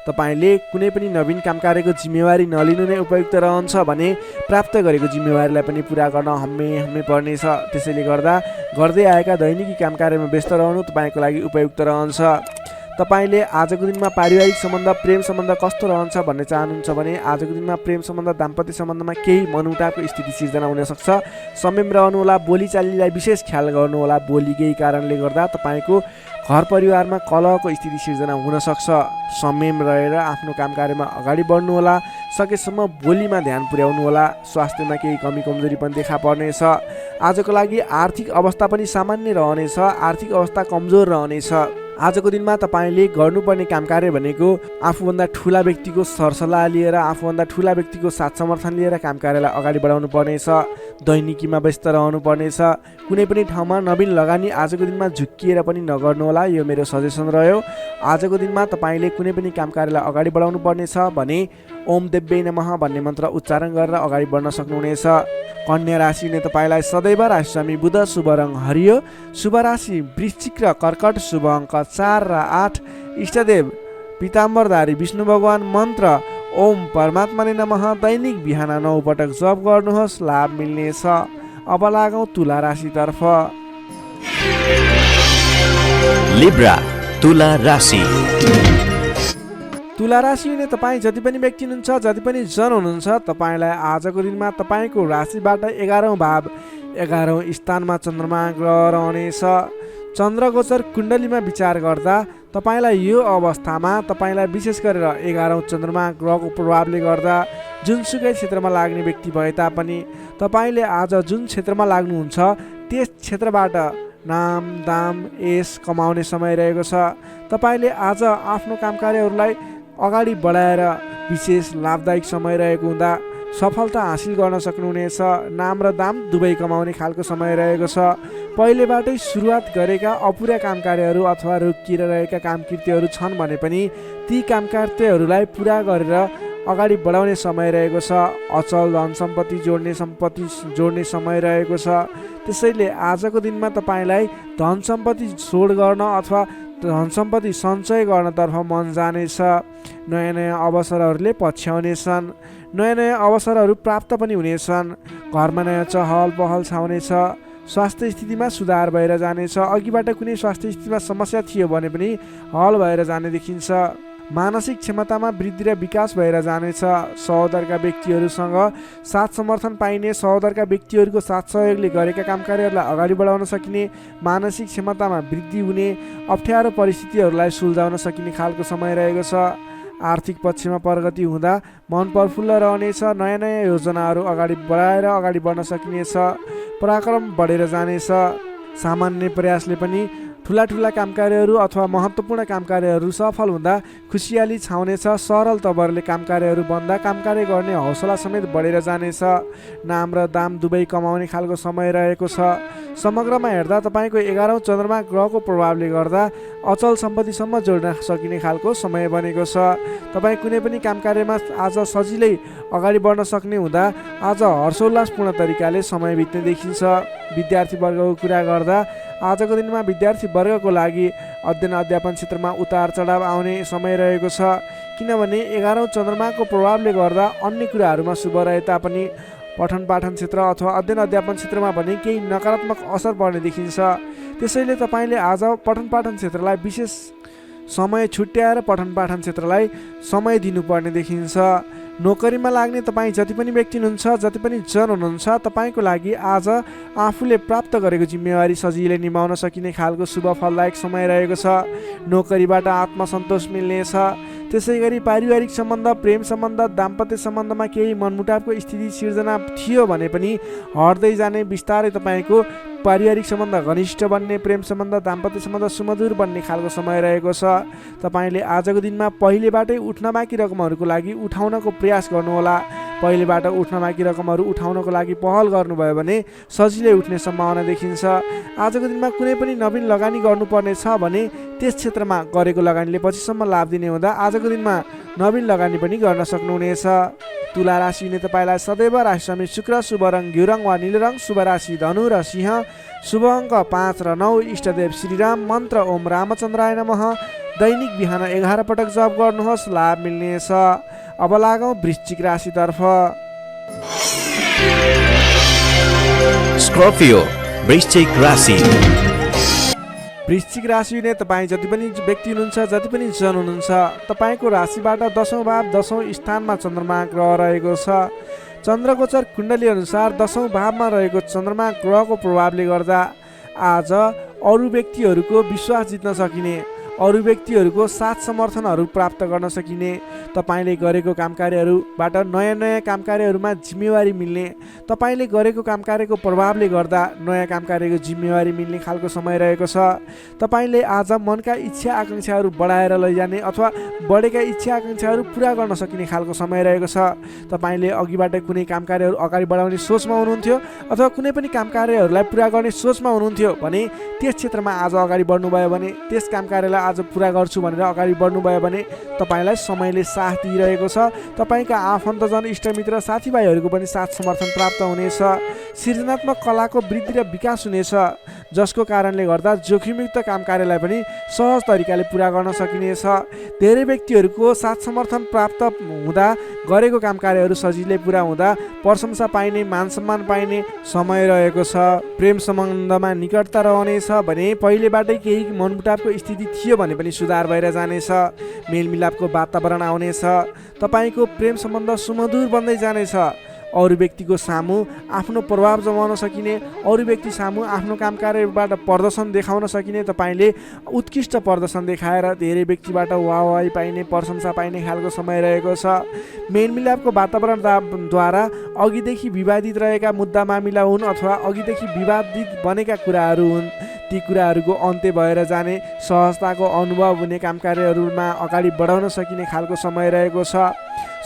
तपाईँले कुनै पनि नवीन काम कार्यको जिम्मेवारी नलिनु नै उपयुक्त रहन्छ भने प्राप्त गरेको जिम्मेवारीलाई पनि पुरा गर्न हम्मे पर्नेछ। त्यसैले गर्दा गर्दै आएका दैनिकी काम कार्यमा व्यस्त रहनु तपाईँको लागि उपयुक्त रहन्छ। तपाईँले आजको दिनमा पारिवारिक सम्बन्ध, प्रेम सम्बन्ध कस्तो रहन्छ भन्ने चाहनुहुन्छ भने आजको दिनमा प्रेम सम्बन्ध, दाम्पत्य सम्बन्धमा केही मनमुटावको स्थिति सिर्जना हुनसक्छ। संयम रहनुहोला। बोलीचालीलाई विशेष ख्याल गर्नुहोला। बोलीकै कारणले गर्दा तपाईँको घर परिवारमा कलहको स्थिति सिर्जना हुनसक्छ। संयम रहेर आफ्नो काम कार्यमा अगाडि बढ्नुहोला। सकेसम्म बोलीमा ध्यान पुर्याउनुहोला। स्वास्थ्यमा केही कमी कमजोरी पनि देखा पर्नेछ। आजको लागि आर्थिक अवस्था पनि सामान्य रहनेछ। आर्थिक अवस्था कमजोर रहनेछ। आजको दिनमा तपाईँले गर्नुपर्ने काम कार्य भनेको आफूभन्दा ठुला व्यक्तिको सरसल्लाह लिएर, आफूभन्दा ठुला व्यक्तिको साथ समर्थन लिएर काम कार्यलाई अगाडि बढाउनु पर्नेछ। दैनिकीमा व्यस्त रहनु पर्नेछ। कुनै पनि ठाउँमा नवीन लगानी आजको दिनमा झुक्किएर पनि नगर्नुहोला, यो मेरो सजेसन रह्यो। आजको दिनमा तपाईँले कुनै पनि काम कार्यलाई अगाडि बढाउनु पर्नेछ भने ओम देव्यै नमः भन्ने मन्त्र उच्चारण गरेर अगाडि बढ्न सक्नुहुनेछ। कन्या राशिले तपाईँलाई सदैव राशिस्वामी बुध, शुभ रङ हरियो, शुभ राशि वृश्चिक र कर्कट, शुभ अङ्क 4 र 8, इष्टदेव पीताम्बरधारी विष्णु भगवान, मन्त्र ओम परमात्माले नमः। दैनिक बिहान 9 पटक जप गर्नुहोस्, लाभ मिल्नेछ। अब लागौँ तुला राशितर्फ। लिब्रा तुला राशि। तुला राशि हुने तपाईँ जति पनि व्यक्ति हुनुहुन्छ, जति पनि जन हुनुहुन्छ, तपाईँलाई आजको दिनमा तपाईँको राशिबाट 11औं भाव 11औं स्थानमा चन्द्रमा ग्रह रहनेछ। चन्द्रगोचर कुण्डलीमा विचार गर्दा तपाईँलाई यो अवस्थामा तपाईँलाई विशेष गरेर 11औं चन्द्रमा ग्रहको प्रभावले गर्दा जुनसुकै क्षेत्रमा लाग्ने व्यक्ति भए तापनि तपाईँले आज जुन क्षेत्रमा लाग्नुहुन्छ त्यस क्षेत्रबाट नाम दाम यश कमाउने समय रहेको छ। तपाईँले आज आफ्नो कामकार्यहरूलाई अगाडि बढाएर विशेष लाभदायक समय रहेको हुँदा सफलता हासिल गर्न सक्नुहुनेछ। नाम र दाम दुवै कमाउने खालको समय रहेको छ। पहिलेबाटै सुरुवात गरेका अपुरा कामकार्यहरू अथवा रोकिएर रहेका कामकृत्यहरू छन् भने पनि ती कामकृत्यहरूलाई पुरा गरेर अगाडि बढाउने समय रहेको छ। अचल धन सम्पत्ति जोड्ने समय रहेको छ। त्यसैले आजको दिनमा तपाईँलाई धन सम्पत्ति जोड गर्न अथवा धन सम्पत्ति सञ्चय गर्नतर्फ मन जानेछ। नयाँ नयाँ अवसरहरूले पछ्याउनेछन्। नयाँ नयाँ अवसरहरू प्राप्त पनि हुनेछन्। घरमा नयाँ चहल पहल छाउनेछ। स्वास्थ्य स्थितिमा सुधार भएर जानेछ। अघिबाट कुनै स्वास्थ्य स्थितिमा समस्या थियो भने पनि हल भएर जाने देखिन्छ। मानसिक क्षमतामा वृद्धि र विकास भएर जानेछ। सहोदरका व्यक्तिहरूसँग साथ समर्थन पाइने, सहोदरका व्यक्तिहरूको साथ सहयोगले गरेका कामकार्यहरूलाई अगाडि बढाउन सकिने, मानसिक क्षमतामा वृद्धि हुने, अप्ठ्यारो परिस्थितिहरूलाई सुल्झाउन सकिने खालको समय रहेको छ। आर्थिक पक्षमा प्रगति हुँदा मन प्रफुल्ल रहनेछ। नयाँ नयाँ योजनाहरू अगाडि बढाएर अगाडि बढ्न सकिनेछ। पराक्रम बढेर जानेछ। सामान्य प्रयासले पनि ठुला ठुला कामकार्यहरू अथवा महत्त्वपूर्ण कामकार्यहरू सफल हुँदा खुसियाली छाउनेछ। सरल तवरले कामकार्यहरू बन्दा कामकार्य गर्ने हौसला समेत बढेर जानेछ। नाम र दाम दुवै कमाउने खालको समय रहेको छ। समग्रमा हेर्दा तपाईँको 11औं चन्द्रमा ग्रहको प्रभावले गर्दा अचल सम्पत्तिसम्म जोड्न सकिने खालको समय बनेको छ। तपाईँ कुनै पनि कामकार्यमा आज सजिलै अगाडि बढ्न सक्ने हुँदा आज हर्षोल्लासपूर्ण तरिकाले समय बित्ने देखिन्छ। विद्यार्थी वर्गको कुरा गर्दा आजको दिनमा विद्यार्थी वर्गको लागि अध्ययन अध्यापन क्षेत्रमा उतार चढाव आउने समय रहेको छ। किनभने 11औं चन्द्रमाको प्रभावले गर्दा अन्य कुराहरूमा शुभ रहे तापनि पठन पाठन क्षेत्र अथवा अध्ययन अध्यापन क्षेत्रमा पनि केही नकारात्मक असर पर्ने देखिन्छ। त्यसैले तपाईँले आज पठन पाठन क्षेत्रलाई विशेष समय छुट्याएर पठन पाठन क्षेत्रलाई समय दिनुपर्ने देखिन्छ। नोकरीमा लाग्ने तपाईँ जति पनि व्यक्ति हुनुहुन्छ, जति पनि जन हुनुहुन्छ, तपाईँको लागि आज आफूले प्राप्त गरेको जिम्मेवारी सजिलै निभाउन सकिने खालको शुभ फलदायक समय रहेको छ। नोकरीबाट आत्मसन्तोष मिल्नेछ। त्यसै गरी पारिवारिक सम्बन्ध, प्रेम सम्बन्ध, दाम्पत्य सम्बन्धमा केही मनमुटावको स्थिति सिर्जना थियो भने पनि हट्दै जाने, बिस्तारै तपाईँको पारिवारिक सम्बन्ध घनिष्ठ बन्ने, प्रेम सम्बन्ध, दाम्पत्य सम्बन्ध सुमधुर बन्ने खालको समय रहेको छ। तपाईँले आजको दिनमा पहिलेबाटै उठ्न बाँकी रकमहरूको लागि उठाउनको प्रयास गर्नुहोला। पहिलेबाट उठ्न बाँकी रकमहरू उठाउनको लागि पहल गर्नुभयो भने सजिलै उठ्ने सम्भावना देखिन्छ। आजको दिनमा कुनै पनि नवीन लगानी गर्नुपर्ने छ भने त्यस क्षेत्रमा गरेको लगानीले पछिसम्म लाभ दिने हुँदा आजको दिनमा नवीन लगानी पनि गर्न सक्नुहुनेछ। तुला राशि हुने तपाईँलाई सदैव राशिस्वामी शुक्र, शुभ रङ घिउ रङ वा नीलो रङ, शुभ राशि धनु र सिंह, शुभ अङ्क 5 र 9, इष्टदेव श्रीराम, मन्त्र ओम रामचन्द्राय नमः। दैनिक बिहान 11 पटक जप गर्नुहोस्, लाभ मिल्नेछ। अब लागौँ वृश्चिक राशितर्फ। स्कर्पियो वृश्चिक राशि। वृश्चिक राशि हुने तपाईँ जति पनि व्यक्ति हुनुहुन्छ, जति पनि जन हुनुहुन्छ, तपाईँको राशिबाट 10औं भाव 10औं स्थानमा चन्द्रमा ग्रह रहेको छ। चन्द्रगोचर कुण्डली अनुसार 10औं भावमा रहेको चन्द्रमा ग्रहको प्रभावले गर्दा आज अरू व्यक्तिहरूको विश्वास जित्न सकिने, अरू व्यक्तिहरूको साथ समर्थनहरू प्राप्त गर्न सकिने, तपाईँले गरेको कामकार्यहरूबाट नयाँ नयाँ कामकार्यहरूमा जिम्मेवारी मिल्ने, तपाईँले गरेको कामकार्यको प्रभावले गर्दा नयाँ कामकार्यको जिम्मेवारी मिल्ने खालको समय रहेको छ। तपाईँले आज मनका इच्छा आकाङ्क्षाहरू बढाएर लैजाने अथवा बढेका इच्छा आकाङ्क्षाहरू पुरा गर्न सकिने खालको समय रहेको छ। तपाईँले अघिबाट कुनै कामकार्यहरू अगाडि बढाउने सोचमा हुनुहुन्थ्यो अथवा कुनै पनि कामकार्यहरूलाई पुरा गर्ने सोचमा हुनुहुन्थ्यो भने त्यस क्षेत्रमा आज अगाडि बढ्नुभयो भने त्यस कामकार्यलाई आज पुरा गर्छु भनेर अगाडि बढ्नुभयो भने तपाईँलाई समयले साथ दिइरहेको छ। तपाईँका आफन्तजन इष्टमित्र साथीभाइहरूको पनि साथ समर्थन प्राप्त हुनेछ। सृजनात्मक कलाको वृद्धि र विकास हुनेछ, जसको कारणले गर्दा जोखिमयुक्त काम कार्यलाई पनि सहज तरिकाले पुरा गर्न सकिनेछ। धेरै व्यक्तिहरूको साथ समर्थन प्राप्त हुँदा गरेको काम कार्यहरू सजिलै पुरा हुँदा प्रशंसा पाइने, मान सम्मान पाइने समय रहेको छ। प्रेम सम्बन्धमा निकटता रहनेछ भने पहिलेबाटै केही मनमुटावको स्थिति थियो भने पनि सुधार भएर जानेछ। मेलमिलापको वातावरण आउनेछ। तपाईँको प्रेम सम्बन्ध सुमधुर बन्दै जानेछ। अरू व्यक्तिको सामु आफ्नो प्रभाव जमाउन सकिने, अरू व्यक्ति सामु आफ्नो काम कार्यबाट प्रदर्शन देखाउन सकिने, तपाईँले उत्कृष्ट प्रदर्शन देखाएर धेरै व्यक्तिबाट वाहवाही पाइने, प्रशंसा पाइने खालको समय रहेको छ। मेलमिलापको वातावरणद्वारा अघिदेखि विवादित रहेका मुद्दा मामिला हुन् अथवा अघिदेखि विवादित बनेका कुराहरू हुन्, ती कुराहरूको अन्त्य भएर जाने, सहजताको अनुभव हुने, काम कार्यहरूमा अगाडि बढाउन सकिने खालको समय रहेको छ।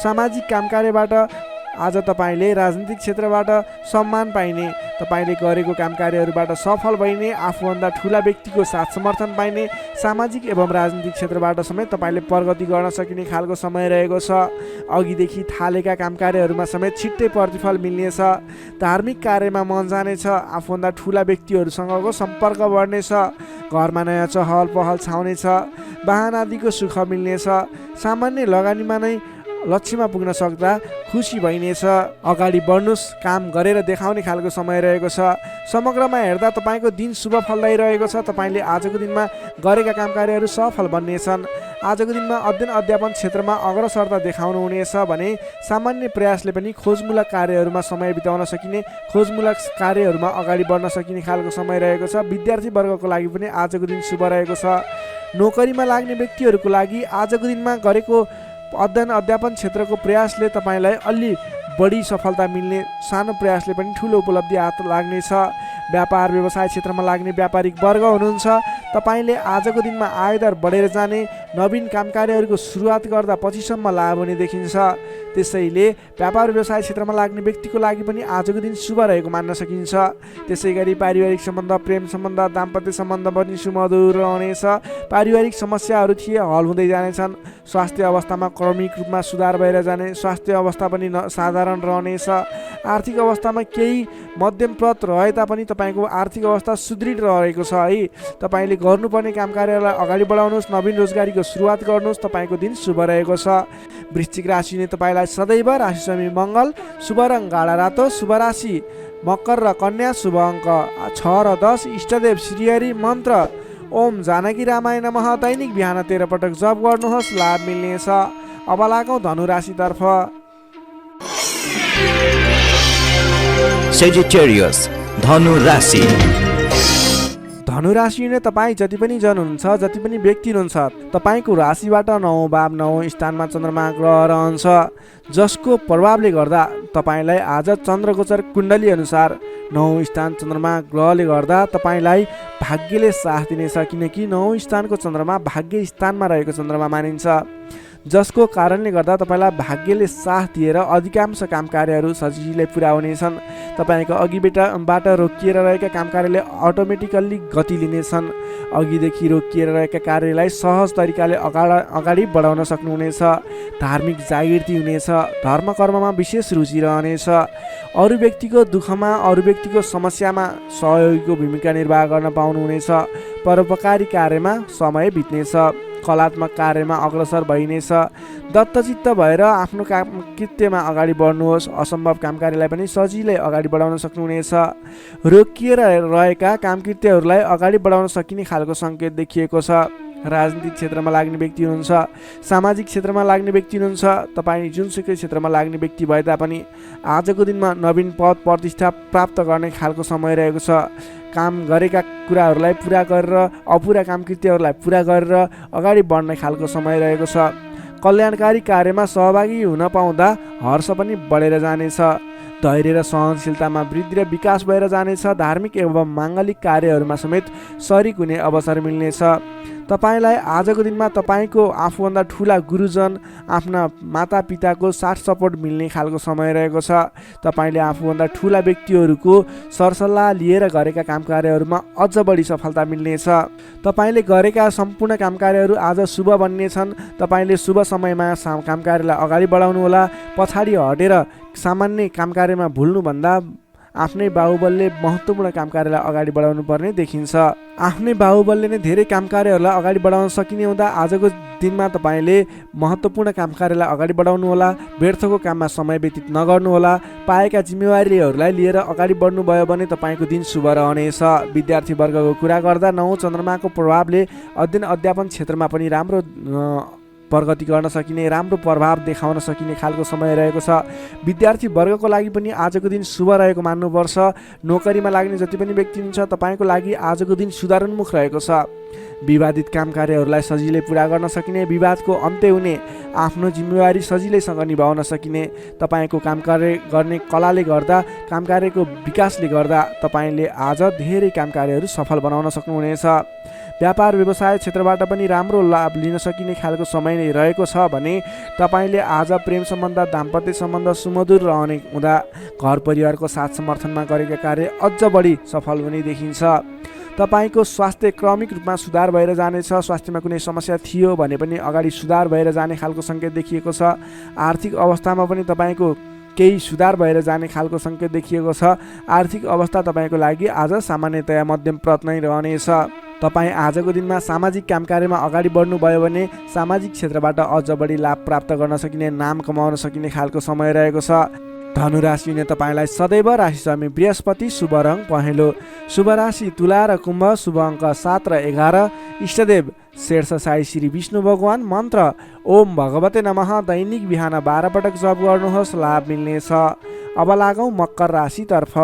सामाजिक काम कार्यबाट आज तपाईँले राजनीतिक क्षेत्रबाट सम्मान पाइने, तपाईँले गरेको काम कार्यहरूबाट सफल भइने, आफूभन्दा ठुला व्यक्तिको साथ समर्थन पाइने, सामाजिक एवं राजनीतिक क्षेत्रबाट समेत तपाईँले प्रगति गर्न सकिने खालको समय रहेको छ। अघिदेखि थालेका काम कार्यहरूमा समेत छिट्टै प्रतिफल मिल्नेछ। धार्मिक कार्यमा मन जानेछ। आफूभन्दा ठुला व्यक्तिहरूसँगको सम्पर्क बढ्नेछ। घरमा नयाँ चहल पहल छाउनेछ। वाहन आदिको सुख मिल्नेछ। सामान्य लगानीमा नै लक्ष्यमा पुग्न सक्दा खुसी भइनेछ। अगाडि बढ्नुहोस्, काम गरेर देखाउने खालको समय रहेको छ। समग्रमा हेर्दा तपाईँको दिन शुभ फलदायी छ। तपाईँले आजको दिनमा गरेका काम कार्यहरू सफल बन्नेछन्। आजको दिनमा अध्ययन अध्यापन क्षेत्रमा अग्रसरता देखाउनु हुनेछ भने सामान्य प्रयासले पनि खोजमूलक कार्यहरूमा समय बिताउन सकिने, खोजमूलक कार्यहरूमा अगाडि बढ्न सकिने खालको समय रहेको छ। विद्यार्थी वर्गको लागि पनि आजको दिन शुभ रहेको छ। नोकरीमा लाग्ने व्यक्तिहरूको लागि आजको दिनमा गरेको अध्ययन अध्यापन क्षेत्रको प्रयासले तपाईँलाई अलि बढी सफलता मिल्ने, सानो प्रयासले पनि ठुलो उपलब्धि हात लाग्नेछ। व्यापार व्यवसाय क्षेत्रमा लाग्ने व्यापारिक वर्ग हुनुहुन्छ, तपाईँले आजको दिनमा आयदर बढेर जाने, नवीन काम कार्यहरूको सुरुवात गर्दा पछिसम्म लाभ हुने देखिन्छ। त्यसैले व्यापार व्यवसाय क्षेत्रमा लाग्ने व्यक्तिको लागि पनि आजको दिन शुभ रहेको मान्न सकिन्छ। त्यसै गरी पारिवारिक सम्बन्ध, प्रेम सम्बन्ध, दाम्पत्य सम्बन्ध पनि सुमधुर रहनेछ। पारिवारिक समस्याहरू थिए हल हुँदै जानेछन्। स्वास्थ्य अवस्थामा क्रमिक रूपमा सुधार भएर जाने, स्वास्थ्य अवस्था पनि साधारण रहनेछ। आर्थिक अवस्थामा केही मध्यमप्रद रहे तापनि तपाईँको आर्थिक अवस्था सुदृढ रहेको छ है। तपाईँले गर्नुपर्ने काम कार्यलाई अगाडि बढाउनुहोस्, नवीन रोजगारीको सुरुवात गर्नुहोस्। तपाईँको दिन शुभ रहेको छ। वृश्चिक राशिले तपाईँलाई सदैव राशि स्वामी मङ्गल, शुभ रङ गाढा रातो, शुभ राशि मकर र कन्या, शुभ अङ्क 6 र 10, इष्टदेव श्रीहरि, मन्त्र ओम जानकी रामाय नमः। दैनिक बिहान 13 पटक जप गर्नुहोस्, लाभ मिल्नेछ। अब लागौँ धनु राशितर्फ। सेजिटेरियस धनु राशि। धनु राशि नै तपाईँ जति पनि जन हुनुहुन्छ, जति पनि व्यक्ति हुनुहुन्छ, तपाईँको राशिबाट 9 भाव 9 स्थानमा चन्द्रमा ग्रह रहन्छ, जसको प्रभावले गर्दा तपाईँलाई आज चन्द्रगोचर कुण्डली अनुसार 9 स्थान चन्द्रमा ग्रहले गर्दा तपाईँलाई भाग्यले साथ दिनेछ। किनकि 9 स्थानको चन्द्रमा भाग्य स्थानमा रहेको चन्द्रमा मानिन्छ, जसको कारणले गर्दा तपाईँलाई भाग्यले साथ दिएर अधिकांश काम कार्यहरू सजिलै पुरा हुनेछन्। तपाईँको अघिबाट रोकिएर रहेका काम कार्यले अटोमेटिकल्ली गति लिनेछन्। अघिदेखि रोकिएर रहेका कार्यलाई सहज तरिकाले अगाडि बढाउन सक्नुहुनेछ। धार्मिक जागृति हुनेछ। धर्म कर्ममा विशेष रुचि रहनेछ। अरू व्यक्तिको दुःखमा, अरू व्यक्तिको समस्यामा सहयोगीको भूमिका निर्वाह गर्न पाउनुहुनेछ। परोपकारी कार्यमा समय बित्नेछ। कलात्मक कार्यमा अग्रसर भइनेछ। दत्तचित्त भएर आफ्नो काम कृत्यमा अगाडि बढ्नुहोस्। असम्भव काम कार्यलाई पनि सजिलै अगाडि बढाउन सक्नुहुनेछ। रोकिएर रहेका काम कृत्यहरूलाई अगाडि बढाउन सकिने खालको सङ्केत देखिएको छ। राजनीतिक क्षेत्रमा लाग्ने व्यक्ति हुनुहुन्छ, सामाजिक क्षेत्रमा लाग्ने व्यक्ति हुनुहुन्छ, तपाईँ जुनसुकै क्षेत्रमा लाग्ने व्यक्ति भए तापनि आजको दिनमा नवीन पद प्रतिष्ठा प्राप्त गर्ने खालको समय रहेको छ। काम गरेका कुराहरूलाई पुरा गरेर, अपुरा काम कृत्यहरूलाई पुरा गरेर अगाडि बढ्ने खालको समय रहेको छ। कल्याणकारी कार्यमा सहभागी हुन पाउँदा हर्ष पनि बढेर जानेछ। धैर्य र सहनशीलतामा वृद्धि र विकास भएर जानेछ। धार्मिक एवं माङ्गलिक कार्यहरूमा समेत सरिक हुने अवसर मिल्नेछ। तपाईँलाई आजको दिनमा तपाईँको आफूभन्दा ठुला गुरुजन, आफ्ना मातापिताको साथ सपोर्ट मिल्ने खालको समय रहेको छ। तपाईँले आफूभन्दा ठुला व्यक्तिहरूको सरसल्लाह लिएर गरेका काम कार्यहरूमा अझ बढी सफलता मिल्नेछ। तपाईँले गरेका सम्पूर्ण काम कार्यहरू आज शुभ बन्नेछन्। तपाईँले शुभ समयमा काम कार्यलाई अगाडि बढाउनुहोला। पछाडि हटेर सामान्य काम कार्यमा भुल्नुभन्दा आफ्नै बाहुबलले महत्त्वपूर्ण काम कार्यलाई अगाडि बढाउनु पर्ने देखिन्छ। आफ्नै बाहुबलले नै धेरै काम कार्यहरूलाई अगाडि बढाउन सकिने हुँदा आजको दिनमा तपाईँले महत्त्वपूर्ण काम कार्यलाई अगाडि बढाउनुहोला। व्यर्थको काममा समय व्यतीत नगर्नुहोला। पाएका जिम्मेवारीहरूलाई लिएर अगाडि बढ्नुभयो भने तपाईँको दिन शुभ रहनेछ। विद्यार्थी वर्गको कुरा गर्दा 9 चन्द्रमाको प्रभावले अध्ययन अध्यापन क्षेत्रमा पनि राम्रो प्रगति गर्न सकिने, राम्रो प्रभाव देखाउन सकिने खालको समय रहेको छ। विद्यार्थी वर्गको लागि पनि आजको दिन शुभ रहेको मान्नुपर्छ। नोकरीमा लाग्ने जति पनि व्यक्ति हुनुहुन्छ तपाईँको लागि आजको दिन सुधारोन्मुख रहेको छ। विवादित काम कार्यहरूलाई सजिलै पुरा गर्न सकिने, विवादको अन्त्य हुने, आफ्नो जिम्मेवारी सजिलैसँग निभाउन सकिने, तपाईँको काम कार्य गर्ने कलाले गर्दा, काम कार्यको विकासले गर्दा तपाईँले आज धेरै काम कार्यहरू सफल बनाउन सक्नुहुनेछ। व्यापार व्यवसाय क्षेत्रबाट पनि राम्रो लाभ लिन सकिने खालको समय नै रहेको छ भने तपाईँले आज प्रेम सम्बन्ध, दाम्पत्य सम्बन्ध सुमधुर रहने हुँदा घर परिवारको साथ समर्थनमा गरेका कार्य अझ बढी सफल हुने देखिन्छ। तपाईँको स्वास्थ्य क्रमिक रूपमा सुधार भएर जानेछ। स्वास्थ्यमा कुनै समस्या थियो भने पनि अगाडि सुधार भएर जाने खालको सङ्केत देखिएको छ। आर्थिक अवस्थामा पनि तपाईँको केही सुधार भएर जाने खालको सङ्केत देखिएको छ। आर्थिक अवस्था तपाईँको लागि आज सामान्यतया मध्यमप्रद नै रहनेछ। तपाईँ आजको दिनमा सामाजिक काम कार्यमा अगाडि बढ्नुभयो भने सामाजिक क्षेत्रबाट अझ बढी लाभ प्राप्त गर्न सकिने, नाम कमाउन सकिने खालको समय रहेको छ। धनु राशिले तपाईँलाई सदैव राशि स्वामी बृहस्पति, शुभ रङ पहेँलो। शुभ राशि तुला र कुम्भ, शुभ अङ्क 7 र 11। इष्टदेव शेर्ष साई श्री विष्णु भगवान। मन्त्र ओम भगवते नमः। दैनिक बिहान 12 पटक जप गर्नुहोस्, लाभ मिल्नेछ। अब लागौँ मकर राशितर्फ।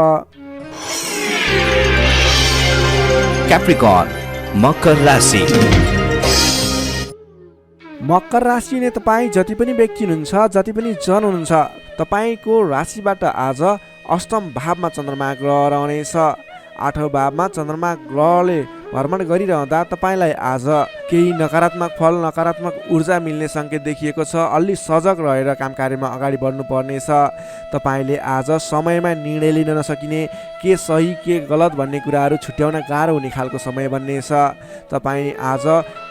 क्याप्रिकर्न मकर राशि। मकर राशि नै तपाईँ जति पनि व्यक्ति हुनुहुन्छ, जति पनि जन हुनुहुन्छ, तपाईँको राशिबाट आज अष्टम भावमा चन्द्रमा ग्रह रहनेछ। 8औं भावमा चन्द्रमा ग्रहले भ्रमण गरिरहँदा तपाईँलाई आज केही नकारात्मक फल, नकारात्मक ऊर्जा मिल्ने सङ्केत देखिएको छ। अलि सजग रहेर काम कार्यमा अगाडि बढ्नुपर्नेछ। तपाईँले आज समयमा निर्णय लिन नसकिने, के सही के गलत भन्ने कुराहरू छुट्याउन गाह्रो हुने खालको समय बन्नेछ। तपाईँ आज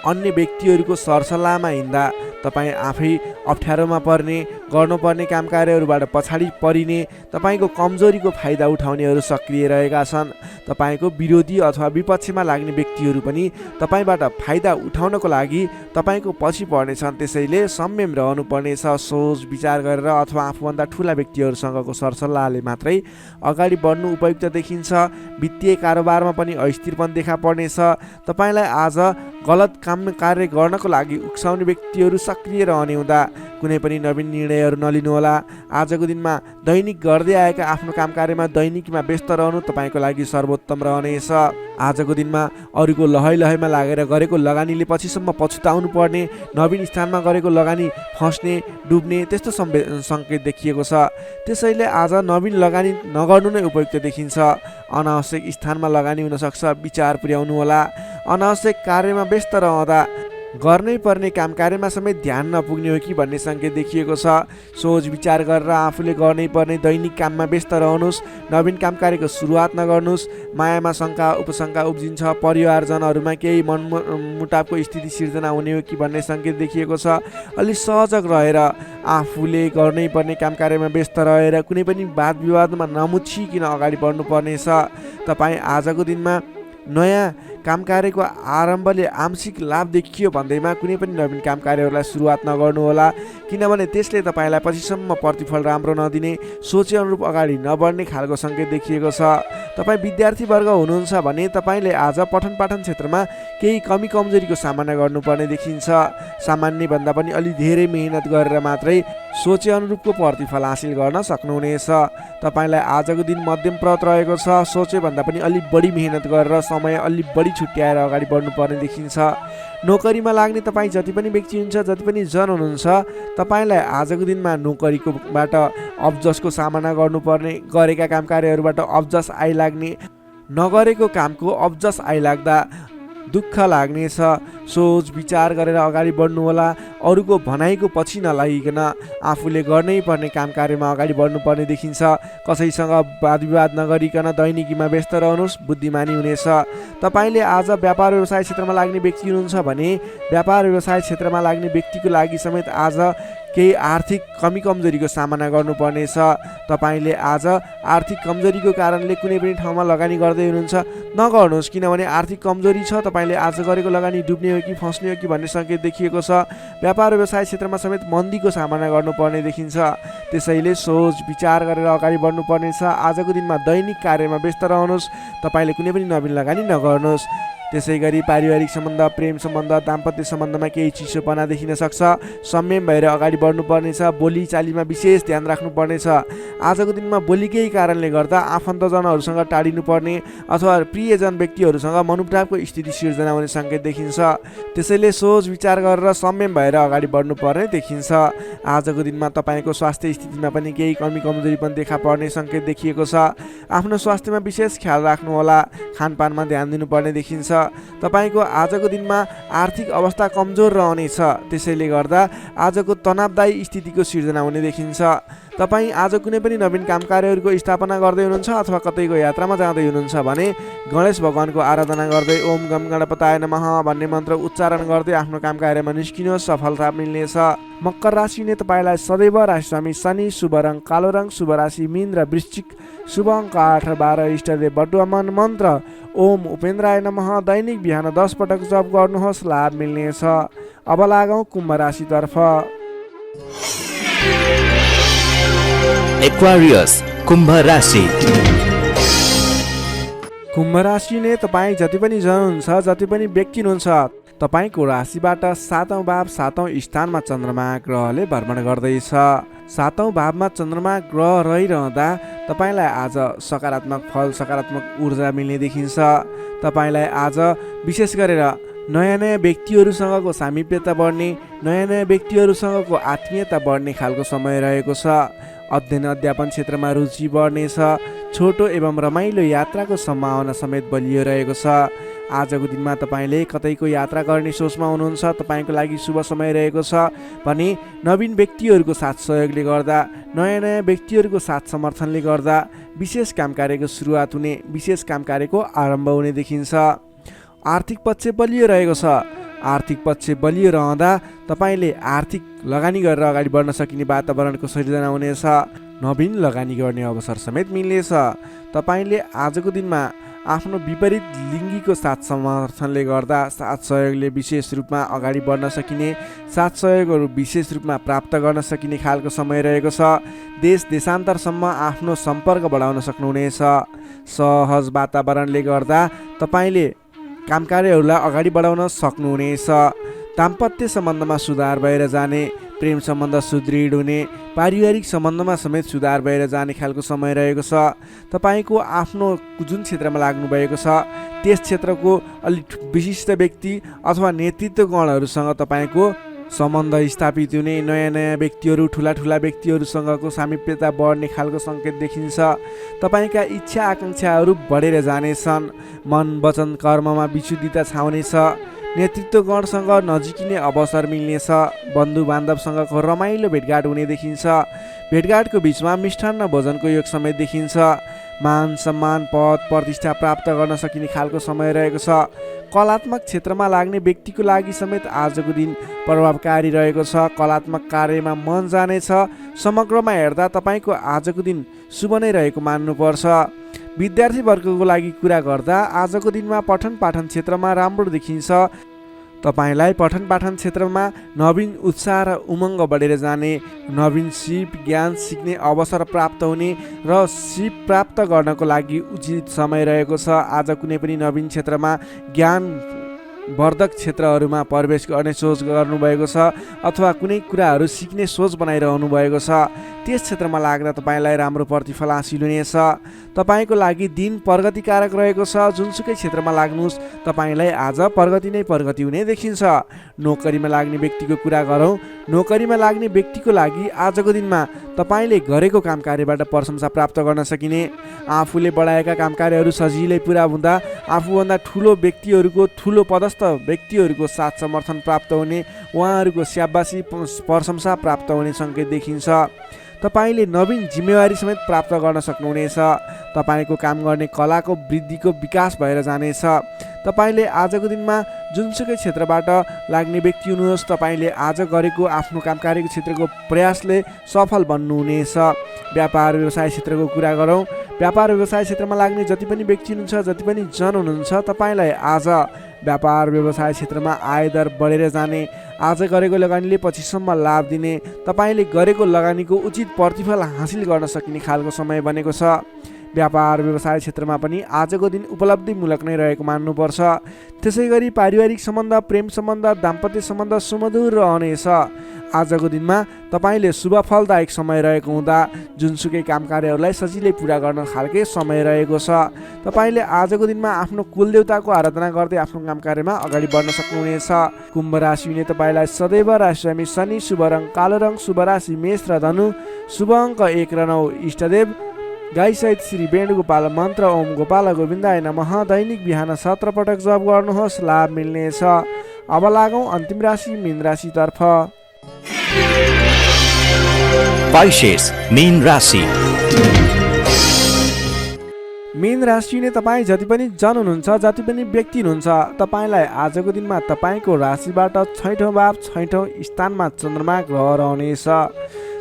अन्य व्यक्तिहरूको सरसल्लाहमा हिँड्दा तपाईँ आफै अप्ठ्यारोमा पर्ने, गर्नुपर्ने काम कार्यहरूबाट पछाडि परिने, तपाईँको कमजोरीको फाइदा उठाउनेहरू सक्रिय रहेका छन्। तपाईँको विरोधी अथवा विपक्षमा लाग्ने व्यक्तिहरू पनि तपाईँबाट फाइदा उठाउनको लागि तपाईँको पछि पर्नेछन्। त्यसैले संयम रहनुपर्नेछ। सोच विचार गरेर अथवा आफूभन्दा ठुला व्यक्तिहरूसँगको सरसल्लाहले मात्रै अगाडि बढ्नु उपयुक्त देखिन्छ। वित्तीय कारोबारमा पनि अस्थिरपन देखा पर्नेछ। तपाईँलाई आज गलत काम कार्य गर्नको लागि उक्साउने व्यक्तिहरू सक्रिय रहने हुँदा कुनै पनि नवीन निर्णयहरू नलिनुहोला। आजको दिनमा दैनिक गर्दै आएका आफ्नो काम कार्यमा दैनिकमा व्यस्त रहनु तपाईँको लागि सर्वोत्तम रहनेछ। आजको दिनमा अरूको लहैमा लागेर गरेको लगानीले पछिसम्म पछुताउनु पर्ने, नवीन स्थानमा गरेको लगानी फस्ने, डुब्ने त्यस्तो सङ्केत देखिएको छ। त्यसैले आज नवीन लगानी नगर्नु नै उपयुक्त देखिन्छ। अनावश्यक स्थानमा लगानी हुनसक्छ, विचार पुर्याउनु होला। अनावश्यक कार्यमा व्यस्त रहँदा गर्नै पर्ने काम कार्यमा समेत ध्यान नपुग्ने हो कि भन्ने सङ्केत देखिएको छ। सोच विचार गरेर आफूले गर्नै पर्ने दैनिक काममा व्यस्त रहनुहोस्। नवीन काम कार्यको सुरुवात नगर्नुहोस्। मायामा शङ्का उपशङ्का उब्जिन्छ। परिवारजनहरूमा केही मनमुटावको स्थिति सिर्जना हुने हो कि भन्ने सङ्केत देखिएको छ। अलि सहजग रहेर आफूले गर्नै पर्ने काम कार्यमा व्यस्त रहेर कुनै पनि वाद विवादमा नमुछिकन अगाडि बढ्नुपर्नेछ। तपाईँ आजको दिनमा नयाँ काम कार्यको आरम्भले आंशिक लाभ देखियो भन्दैमा कुनै पनि नवीन काम कार्यहरूलाई सुरुवात नगर्नुहोला, किनभने त्यसले तपाईँलाई पछिसम्म प्रतिफल राम्रो नदिने, सोचे अनुरूप अगाडि नबढ्ने खालको सङ्केत देखिएको छ। तपाईँ विद्यार्थी वर्ग हुनुहुन्छ भने तपाईँले आज पठन पाठन क्षेत्रमा केही कमी कमजोरीको सामना गर्नुपर्ने देखिन्छ। सामान्यभन्दा पनि अलि धेरै मेहनत गरेर मात्रै सोचे अनुरूपको प्रतिफल हासिल गर्न सक्नुहुनेछ। तपाईँलाई आजको दिन मध्यमप्रद रहेको छ। सोचे भन्दा पनि अलि बढी मेहनत गरेर समय अलि बढी छुट्याएर अगाडि बढ्नुपर्ने देखिन्छ। नोकरीमा लाग्ने तपाईँ जति पनि व्यक्ति हुनुहुन्छ, जति पनि जन हुनुहुन्छ, तपाईँलाई आजको दिनमा नोकरीकोबाट अब्जसको सामना गर्नुपर्ने, गरेका काम कार्यहरूबाट अब्जस आइलाग्ने, नगरेको कामको अब्जस आइलाग्दा दुःख लाग्नेछ। सोच विचार गरेर अगाडि बढ्नु होला। अरूको भनाइको पछि नलागिकन आफूले गर्नै पर्ने काम कार्यमा अगाडि बढ्नुपर्ने देखिन्छ। कसैसँग वाद विवाद नगरिकन दैनिकीमा व्यस्त रहनुहोस्, बुद्धिमानी हुनेछ। तपाईँले आज व्यापार व्यवसाय क्षेत्रमा लाग्ने व्यक्ति हुनुहुन्छ भने व्यापार व्यवसाय क्षेत्रमा लाग्ने व्यक्तिको लागि समेत आज केही आर्थिक कमी कमजोरीको सामना गर्नुपर्नेछ। तपाईँले आज आर्थिक कमजोरीको कारणले कुनै पनि ठाउँमा लगानी गर्दै हुनुहुन्छ, नगर्नुहोस्, किनभने आर्थिक कमजोरी छ। तपाईँले आज गरेको लगानी डुब्ने हो कि फस्ने हो कि भन्ने सङ्केत देखिएको छ। व्यापार व्यवसाय क्षेत्रमा समेत मन्दीको सामना गर्नुपर्ने देखिन्छ। त्यसैले सोच विचार गरेर अगाडि बढ्नुपर्नेछ। आजको दिनमा दैनिक कार्यमा व्यस्त रहनुहोस्, तपाईँले कुनै पनि नवीन लगानी नगर्नुहोस्। त्यसै गरी पारिवारिक सम्बन्ध, प्रेम सम्बन्ध, दाम्पत्य सम्बन्धमा केही चिसोपना देखिन सक्छ। संयम भएर अगाडि बढ्नुपर्नेछ। बोलीचालीमा विशेष ध्यान राख्नुपर्नेछ। आजको दिनमा बोलीकै कारणले गर्दा आफन्तजनहरूसँग टाढिनुपर्ने अथवा प्रियजन व्यक्तिहरूसँग मनमुटावको स्थिति सिर्जना हुने सङ्केत देखिन्छ। त्यसैले सोच विचार गरेर संयम भएर अगाडि बढ्नुपर्ने देखिन्छ। आजको दिनमा तपाईँको स्वास्थ्य स्थितिमा पनि केही कमी कमजोरी पनि देखा पर्ने सङ्केत देखिएको छ। आफ्नो स्वास्थ्यमा विशेष ख्याल राख्नुहोला। खानपानमा ध्यान दिनुपर्ने देखिन्छ। तपाईँको आजको दिनमा आर्थिक अवस्था कमजोर रहनेछ। त्यसैले गर्दा आजको तनावदायी स्थितिको सिर्जना हुने देखिन्छ। तपाईँ आज कुनै पनि नवीन काम कार्यहरूको स्थापना गर्दै हुनुहुन्छ अथवा कतैको यात्रामा जाँदै हुनुहुन्छ भने गणेश भगवानको आराधना गर्दै ओम गम गणपताय नमः भन्ने मन्त्र उच्चारण गर्दै आफ्नो काम कार्यमा निस्किनुहोस्, सफलता मिल्नेछ। मकर राशिले तपाईँलाई सदैव राशिस्वामी शनि, शुभ रङ कालो रङ, शुभ राशि मीन र वृश्चिक, शुभ अङ्क 8 र 12, इष्टदेव बटुवामन, मन्त्र ओम उपेन्द्राय नमः। दैनिक बिहान 10 पटक जप गर्नुहोस्, लाभ मिल्नेछ। अब लागौँ कुम्भ राशितर्फ। एक्वारियस कुम्भ राशि। कुम्भ राशिले तपाईँ जति पनि जन हुनुहुन्छ, जति पनि व्यक्ति हुनुहुन्छ, तपाईँको राशिबाट 7औं भाव 7औं स्थानमा चन्द्रमा ग्रहले भ्रमण गर्दैछ। 7औं भावमा चन्द्रमा ग्रह रहिरहँदा तपाईँलाई आज सकारात्मक फल, सकारात्मक ऊर्जा मिल्ने देखिन्छ। तपाईँलाई आज विशेष गरेर नयाँ नयाँ व्यक्तिहरूसँगको सामिप्यता बढ्ने, नयाँ नयाँ व्यक्तिहरूसँगको आत्मीयता बढ्ने खालको समय रहेको छ। अध्ययन अध्यापन क्षेत्रमा रुचि बढ्नेछ। छोटो एवं रमाइलो यात्राको सम्भावना समेत बलियो रहेको छ। आजको दिनमा तपाईँले कतैको यात्रा गर्ने सोचमा हुनुहुन्छ, तपाईँको लागि शुभ समय रहेको छ भने नवीन व्यक्तिहरूको साथ सहयोगले गर्दा, नयाँ नयाँ व्यक्तिहरूको साथ समर्थनले गर्दा विशेष काम कार्यको सुरुवात हुने, विशेष काम कार्यको आरम्भ हुने देखिन्छ। आर्थिक पक्ष बलियो रहेको छ। आर्थिक पक्ष बलियो रहँदा तपाईँले आर्थिक लगानी गरेर अगाडि बढ्न सकिने वातावरणको सृजना हुनेछ। नवीन लगानी गर्ने अवसर समेत मिल्नेछ। तपाईँले आजको दिनमा आफ्नो विपरीत लिङ्गीको साथ समर्थनले गर्दा साथ सहयोगले विशेष रूपमा अगाडि बढ्न सकिने, साथ सहयोगहरू विशेष रूपमा प्राप्त गर्न सकिने खालको समय रहेको छ। देश देशान्तरसम्म आफ्नो सम्पर्क बढाउन सक्नुहुनेछ। सहज वातावरणले गर्दा तपाईँले काम कार्यहरूलाई अगाडि बढाउन सक्नुहुनेछ। दाम्पत्य सम्बन्धमा सुधार भएर जाने, प्रेम सम्बन्ध सुदृढ हुने, पारिवारिक सम्बन्धमा समेत सुधार भएर जाने खालको समय रहेको छ। तपाईँको आफ्नो जुन क्षेत्रमा लाग्नु भएको छ त्यस क्षेत्रको अलिक विशिष्ट व्यक्ति अथवा नेतृत्वगणहरूसँग तपाईँको सम्बन्ध स्थापित हुने, नयाँ नयाँ व्यक्तिहरू, ठुला ठुला व्यक्तिहरूसँगको सामिप्यता बढ्ने खालको सङ्केत देखिन्छ। तपाईँका इच्छा आकाङ्क्षाहरू बढेर जानेछन्। मन वचन कर्ममा विशुद्धिता छाउनेछ। नेतृत्वगणसँग नजिकिने अवसर मिल्नेछ। बन्धु बान्धवसँगको रमाइलो भेटघाट हुने देखिन्छ। भेटघाटको बिचमा मिष्ठान्न भोजनको योग समेत देखिन्छ। मान सम्मान पद प्रतिष्ठा प्राप्त गर्न सकिने खालको समय रहेको छ। कलात्मक क्षेत्रमा लाग्ने व्यक्तिको लागि समेत आजको दिन प्रभावकारी रहेको छ। कलात्मक कार्यमा मन जानेछ। समग्रमा हेर्दा तपाईँको आजको दिन शुभ नै रहेको मान्नुपर्छ। विद्यार्थी वर्गको लागि कुरा गर्दा आजको दिनमा पठन पाठन क्षेत्रमा राम्रो देखिन्छ। तपाईँलाई पठन पाठन क्षेत्रमा नवीन उत्साह र उमङ्ग बढेर जाने, नवीन सिप ज्ञान सिक्ने अवसर प्राप्त हुने र सिप प्राप्त गर्नको लागि उचित समय रहेको छ। आज कुनै पनि नवीन क्षेत्रमा ज्ञान वर्धक क्षेत्रहरूमा प्रवेश गर्ने सोच गर्नुभएको छ अथवा कुनै कुराहरू सिक्ने सोच बनाइरहनु भएको छ, त्यस क्षेत्रमा लाग्दा तपाईँलाई राम्रो प्रतिफल हासिल हुनेछ। तपाईँको लागि दिन प्रगतिकारक रहेको छ। जुनसुकै क्षेत्रमा लाग्नुहोस् तपाईँलाई आज प्रगति नै प्रगति हुने देखिन्छ। नोकरीमा लाग्ने व्यक्तिको कुरा गरौँ। नोकरीमा लाग्ने व्यक्तिको लागि आजको दिनमा तपाईँले गरेको काम कार्यबाट प्रशंसा प्राप्त गर्न सकिने, आफूले बढाएका काम कार्यहरू सजिलै पुरा हुँदा आफूभन्दा ठुलो व्यक्तिहरूको, ठुलो पदस्थ व्यक्तिहरूको साथ समर्थन प्राप्त हुने, उहाँहरूको स्याबासी प्रशंसा प्राप्त हुने सङ्केत देखिन्छ। तपाईँले नवीन जिम्मेवारी समेत प्राप्त गर्न सक्नुहुनेछ। तपाईँको काम गर्ने कलाको वृद्धिको विकास भएर जानेछ। तपाईँले आजको दिनमा जुनसुकै क्षेत्रबाट लाग्ने व्यक्ति हुनुहोस्, तपाईँले आज गरेको आफ्नो काम कार्यको क्षेत्रको प्रयासले सफल बन्नुहुनेछ। व्यापार व्यवसाय क्षेत्रको कुरा गरौँ। व्यापार व्यवसाय क्षेत्रमा लाग्ने जति पनि व्यक्ति हुनुहुन्छ, जति पनि जन हुनुहुन्छ, तपाईँलाई आज व्यापार व्यवसाय क्षेत्रमा आयदर बढेर जाने, आज गरेको लगानीले पछिसम्म लाभ दिने, तपाईँले गरेको लगानीको उचित प्रतिफल हासिल गर्न सकिने खालको समय बनेको छ। व्यापार व्यवसाय क्षेत्रमा पनि आजको दिन उपलब्धिमूलक नै रहेको मान्नुपर्छ। त्यसै गरी पारिवारिक सम्बन्ध, प्रेम सम्बन्ध, दाम्पत्य सम्बन्ध सुमधुर रहनेछ। आजको दिनमा तपाईँले शुभ फलदायक समय रहेको हुँदा जुनसुकै काम कार्यहरूलाई सजिलै पुरा गर्न खालके समय रहेको छ। तपाईँले आजको दिनमा आफ्नो कुलदेवताको आराधना गर्दै आफ्नो काम कार्यमा अगाडि बढ्न सक्नुहुनेछ। कुम्भ राशि हुने तपाईँलाई सदैव राशिस्वामी शनि, शुभ रङ कालो रङ, शुभ राशि मेष र धनु, शुभ अङ्क 1 र 9, इष्टदेव गाईसहित श्री वेणुगोपाल मन्त्र ओम गोपाल गोविन्दाय नमः दैनिक बिहान 17 पटक जप गर्नुहोस्, लाभ मिल्नेछ। अब लागौँ अन्तिम राशि मीन राशितर्फ। पाइसेस मीन राशि। मीन राशि ने तपाईँ जति पनि जन हुनुहुन्छ, जति पनि व्यक्ति हुनुहुन्छ, तपाईँलाई आजको दिनमा तपाईँको राशिबाट 6औं भाव 6औं स्थानमा चन्द्रमा ग्रह रहनेछ।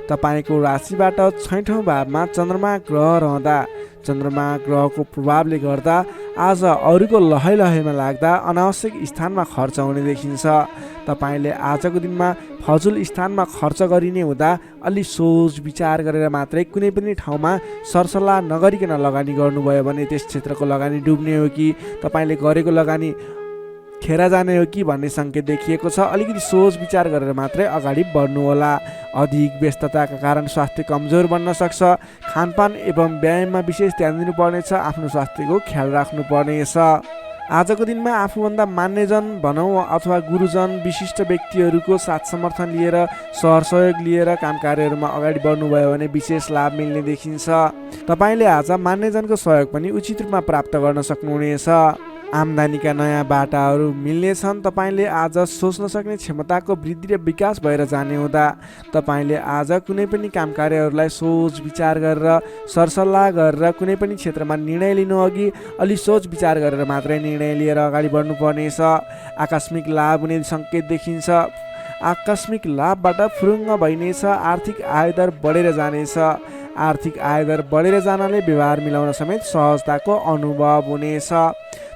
तपाईँको राशिबाट 6औं भावमा चन्द्रमा ग्रह रहँदा चन्द्रमा ग्रहको प्रभावले गर्दा आज अरूको लहैमा लाग्दा अनावश्यक स्थानमा खर्च हुने देखिन्छ। तपाईँले आजको दिनमा फजुल स्थानमा खर्च गरिने हुँदा अलि सोच विचार गरेर मात्रै कुनै पनि ठाउँमा सरसल्लाह नगरिकन लगानी गर्नुभयो भने त्यस क्षेत्रको लगानी डुब्ने हो कि तपाईँले गरेको लगानी खेर जाने हो कि भन्ने सङ्केत देखिएको छ। अलिकति सोच विचार गरेर मात्रै अगाडि बढ्नुहोला। अधिक व्यस्तताका कारण स्वास्थ्य कमजोर बन्न सक्छ। खानपान एवं व्यायाममा विशेष ध्यान दिनुपर्नेछ। आफ्नो स्वास्थ्यको ख्याल राख्नुपर्नेछ। आजको दिनमा आफूभन्दा मान्यजन भनौँ अथवा गुरुजन, विशिष्ट व्यक्तिहरूको साथ समर्थन लिएर, सहयोग लिएर काम कार्यहरूमा अगाडि बढ्नुभयो भने विशेष लाभ मिल्ने देखिन्छ। तपाईँले आज मान्यजनको सहयोग पनि उचित रूपमा प्राप्त गर्न सक्नुहुनेछ। आम्दानीका नयाँ बाटाहरू मिल्नेछन्। तपाईँले आज सोच्न सक्ने क्षमताको वृद्धि र विकास भएर जाने हुँदा तपाईँले आज कुनै पनि काम कार्यहरूलाई सोच विचार गरेर, सरसल्लाह गरेर कुनै पनि क्षेत्रमा निर्णय लिनु अघि अलि सोच विचार गरेर मात्रै निर्णय लिएर अगाडि बढ्नुपर्नेछ। आकस्मिक लाभ हुने सङ्केत देखिन्छ। आकस्मिक लाभबाट फुरुङ्ग भइनेछ। आर्थिक आयदर बढेर जानेछ। आर्थिक आयदर बढेर जानले व्यवहार मिलाउन समेत सहजताको अनुभव हुनेछ।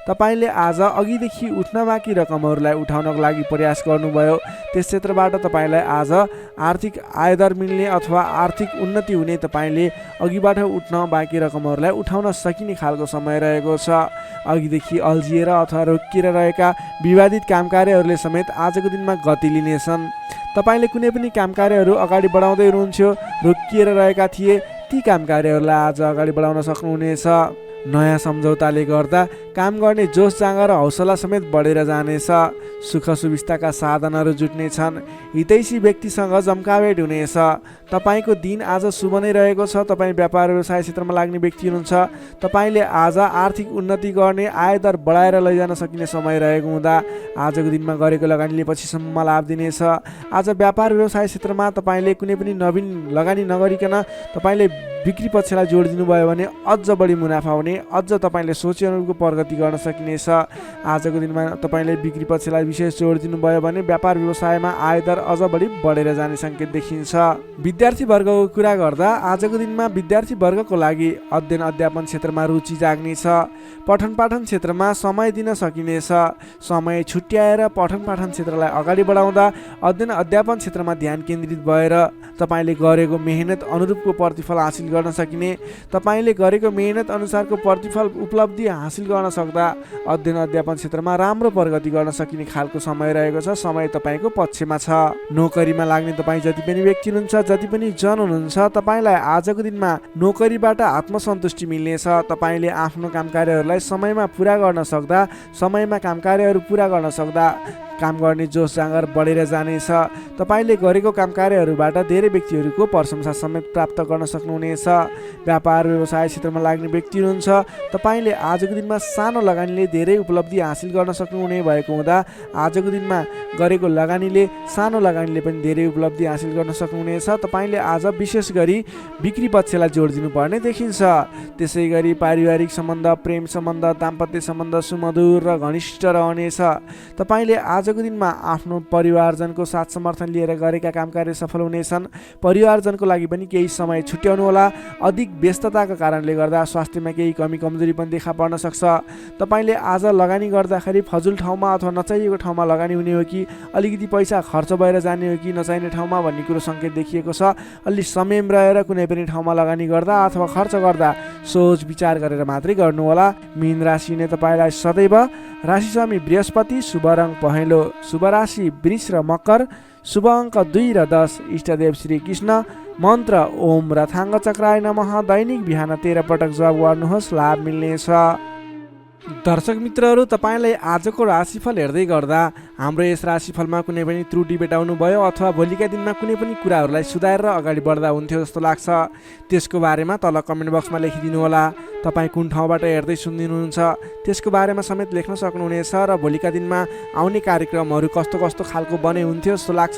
तपाईँले आज अघिदेखि उठ्न बाँकी रकमहरूलाई उठाउनको लागि प्रयास गर्नुभयो, त्यस क्षेत्रबाट तपाईँलाई आज आर्थिक आयदर मिल्ने अथवा आर्थिक उन्नति हुने, तपाईँले अघिबाट उठ्न बाँकी रकमहरूलाई उठाउन सकिने खालको समय रहेको छ। अघिदेखि अल्झिएर अथवा रोकिएर रहेका विवादित काम कार्यहरूले समेत आजको दिनमा गति लिनेछन्। तपाईँले कुनै पनि काम कार्यहरू अगाडि बढाउँदै हुनुहुन्थ्यो, रोकिएर रहेका थिए, ती काम कार्यहरूलाई आज अगाडि बढाउन सक्नुहुनेछ। नयाँ सम्झौताले गर्दा काम गर्ने जोस जाँगर र हौसला समेत बढेर जानेछ। सुख सुविस्ताका साधनहरू जुट्नेछन्। हितैषी व्यक्तिसँग जम्काभेट हुनेछ। तपाईँको दिन आज शुभ नै रहेको छ। तपाईँ व्यापार व्यवसाय क्षेत्रमा लाग्ने व्यक्ति हुनुहुन्छ। तपाईँले आज आर्थिक उन्नति गर्ने, आयदर बढाएर लैजान सकिने समय रहेको हुँदा आजको दिनमा गरेको लगानीले पछिसम्म लाभ दिनेछ। आज व्यापार व्यवसाय क्षेत्रमा तपाईँले कुनै पनि नवीन लगानी नगरिकन तपाईँले बिक्री पक्षलाई जोड दिनुभयो भने अझ बढी मुनाफा हुने, अझ तपाईँले सोचे अनुरूपको प्रगति गर्न सकिनेछ। आजको दिनमा तपाईँले बिक्री पक्षलाई विशेष जोड दिनुभयो भने व्यापार व्यवसायमा आयदर अझ बढी बढेर जाने सङ्केत देखिन्छ। विद्यार्थी वर्गको कुरा गर्दा आजको दिनमा विद्यार्थी वर्गको लागि अध्ययन अध्यापन क्षेत्रमा रुचि जाग्नेछ। पठन पाठन क्षेत्रमा समय दिन सकिनेछ। समय छुट्याएर पठन पाठन क्षेत्रलाई अगाडि बढाउँदा अध्ययन अध्यापन क्षेत्रमा ध्यान केन्द्रित भएर तपाईँले गरेको मेहनत अनुरूपको प्रतिफल हासिल गर्न सकिने, तपाईँले गरेको मेहनत अनुसारको प्रतिफल उपलब्धि हासिल गर्न सक्दा अध्ययन अध्यापन क्षेत्रमा राम्रो प्रगति गर्न सकिने खालको समय रहेको छ। समय तपाईँको पक्षमा छ। नोकरीमा लाग्ने तपाईँ जति पनि व्यक्ति हुनुहुन्छ, जति पनि जन हुनुहुन्छ, तपाईँलाई आजको दिनमा नोकरीबाट आत्मसन्तुष्टि मिल्नेछ। तपाईँले आफ्नो काम कार्यहरूलाई समयमा पुरा गर्न सक्दा, समयमा काम कार्यहरू पुरा गर्न सक्दा काम गर्ने जोस जाँगर बढेर जानेछ। तपाईँले गरेको काम कार्यहरूबाट धेरै व्यक्तिहरूको प्रशंसा समेत प्राप्त गर्न सक्नुहुनेछ। व्यापार व्यवसाय क्षेत्रमा लाग्ने व्यक्ति हुनुहुन्छ, तपाईँले आजको दिनमा सानो लगानीले धेरै उपलब्धि हासिल गर्न सक्नुहुने भएको हुँदा आजको दिनमा गरेको लगानीले, सानो लगानीले पनि धेरै उपलब्धि हासिल गर्न सक्नुहुनेछ। तपाईँले आज विशेष गरी बिक्री पक्षलाई जोड दिनुपर्ने देखिन्छ। त्यसै गरी पारिवारिक सम्बन्ध, प्रेम सम्बन्ध, दाम्पत्य सम्बन्ध सुमधुर र घनिष्ठ रहनेछ। तपाईँले आजको दिनमा आफ्नो परिवारजनको साथ समर्थन लिएर गरेका काम कार्य सफल हुनेछन्। परिवारजनको लागि पनि केही समय छुट्याउनु होला। अधिक व्यस्तताका कारणले गर्दा स्वास्थ्यमा केही कमी कमजोरी पनि देखा पर्न सक्छ। तपाईँले आज लगानी गर्दाखेरि फजुल ठाउँमा अथवा नचाहिएको ठाउँमा लगानी हुने हो कि अलिकति पैसा खर्च भएर जाने हो कि नचाहिने ठाउँमा भन्ने कुरो सङ्केत देखिएको छ। अलि संयम रहेर कुनै पनि ठाउँमा लगानी गर्दा अथवा खर्च गर्दा सोच विचार गरेर मात्रै गर्नुहोला। मीन राशि नै तपाईँलाई सदैव राशिस्वामी बृहस्पति, शुभ रङ पहेँलो, शुभ राशि वृष र मकर, शुभ अङ्क 2 र 10, इष्टदेव श्री कृष्ण, मन्त्र ओम रथाङ्ग चक्राय नमः। दैनिक बिहान 13 पटक जप गर्नुहोस्, लाभ मिल्नेछ। दर्शक मित्रहरू, तपाईँलाई आजको राशिफल हेर्दै गर्दा हाम्रो यस राशिफलमा कुनै पनि त्रुटि भेटाउनु भयो अथवा भोलिका दिनमा कुनै पनि कुराहरूलाई सुधारेर अगाडि बढ्दा हुन्थ्यो जस्तो लाग्छ, त्यसको बारेमा तल कमेन्ट बक्समा लेखिदिनु होला। तपाईँ कुन ठाउँबाट हेर्दै सुनिदिनुहुन्छ त्यसको बारेमा समेत लेख्न सक्नुहुनेछ र भोलिका दिनमा आउने कार्यक्रमहरू कस्तो कस्तो खालको बने हुन्थ्यो जस्तो लाग्छ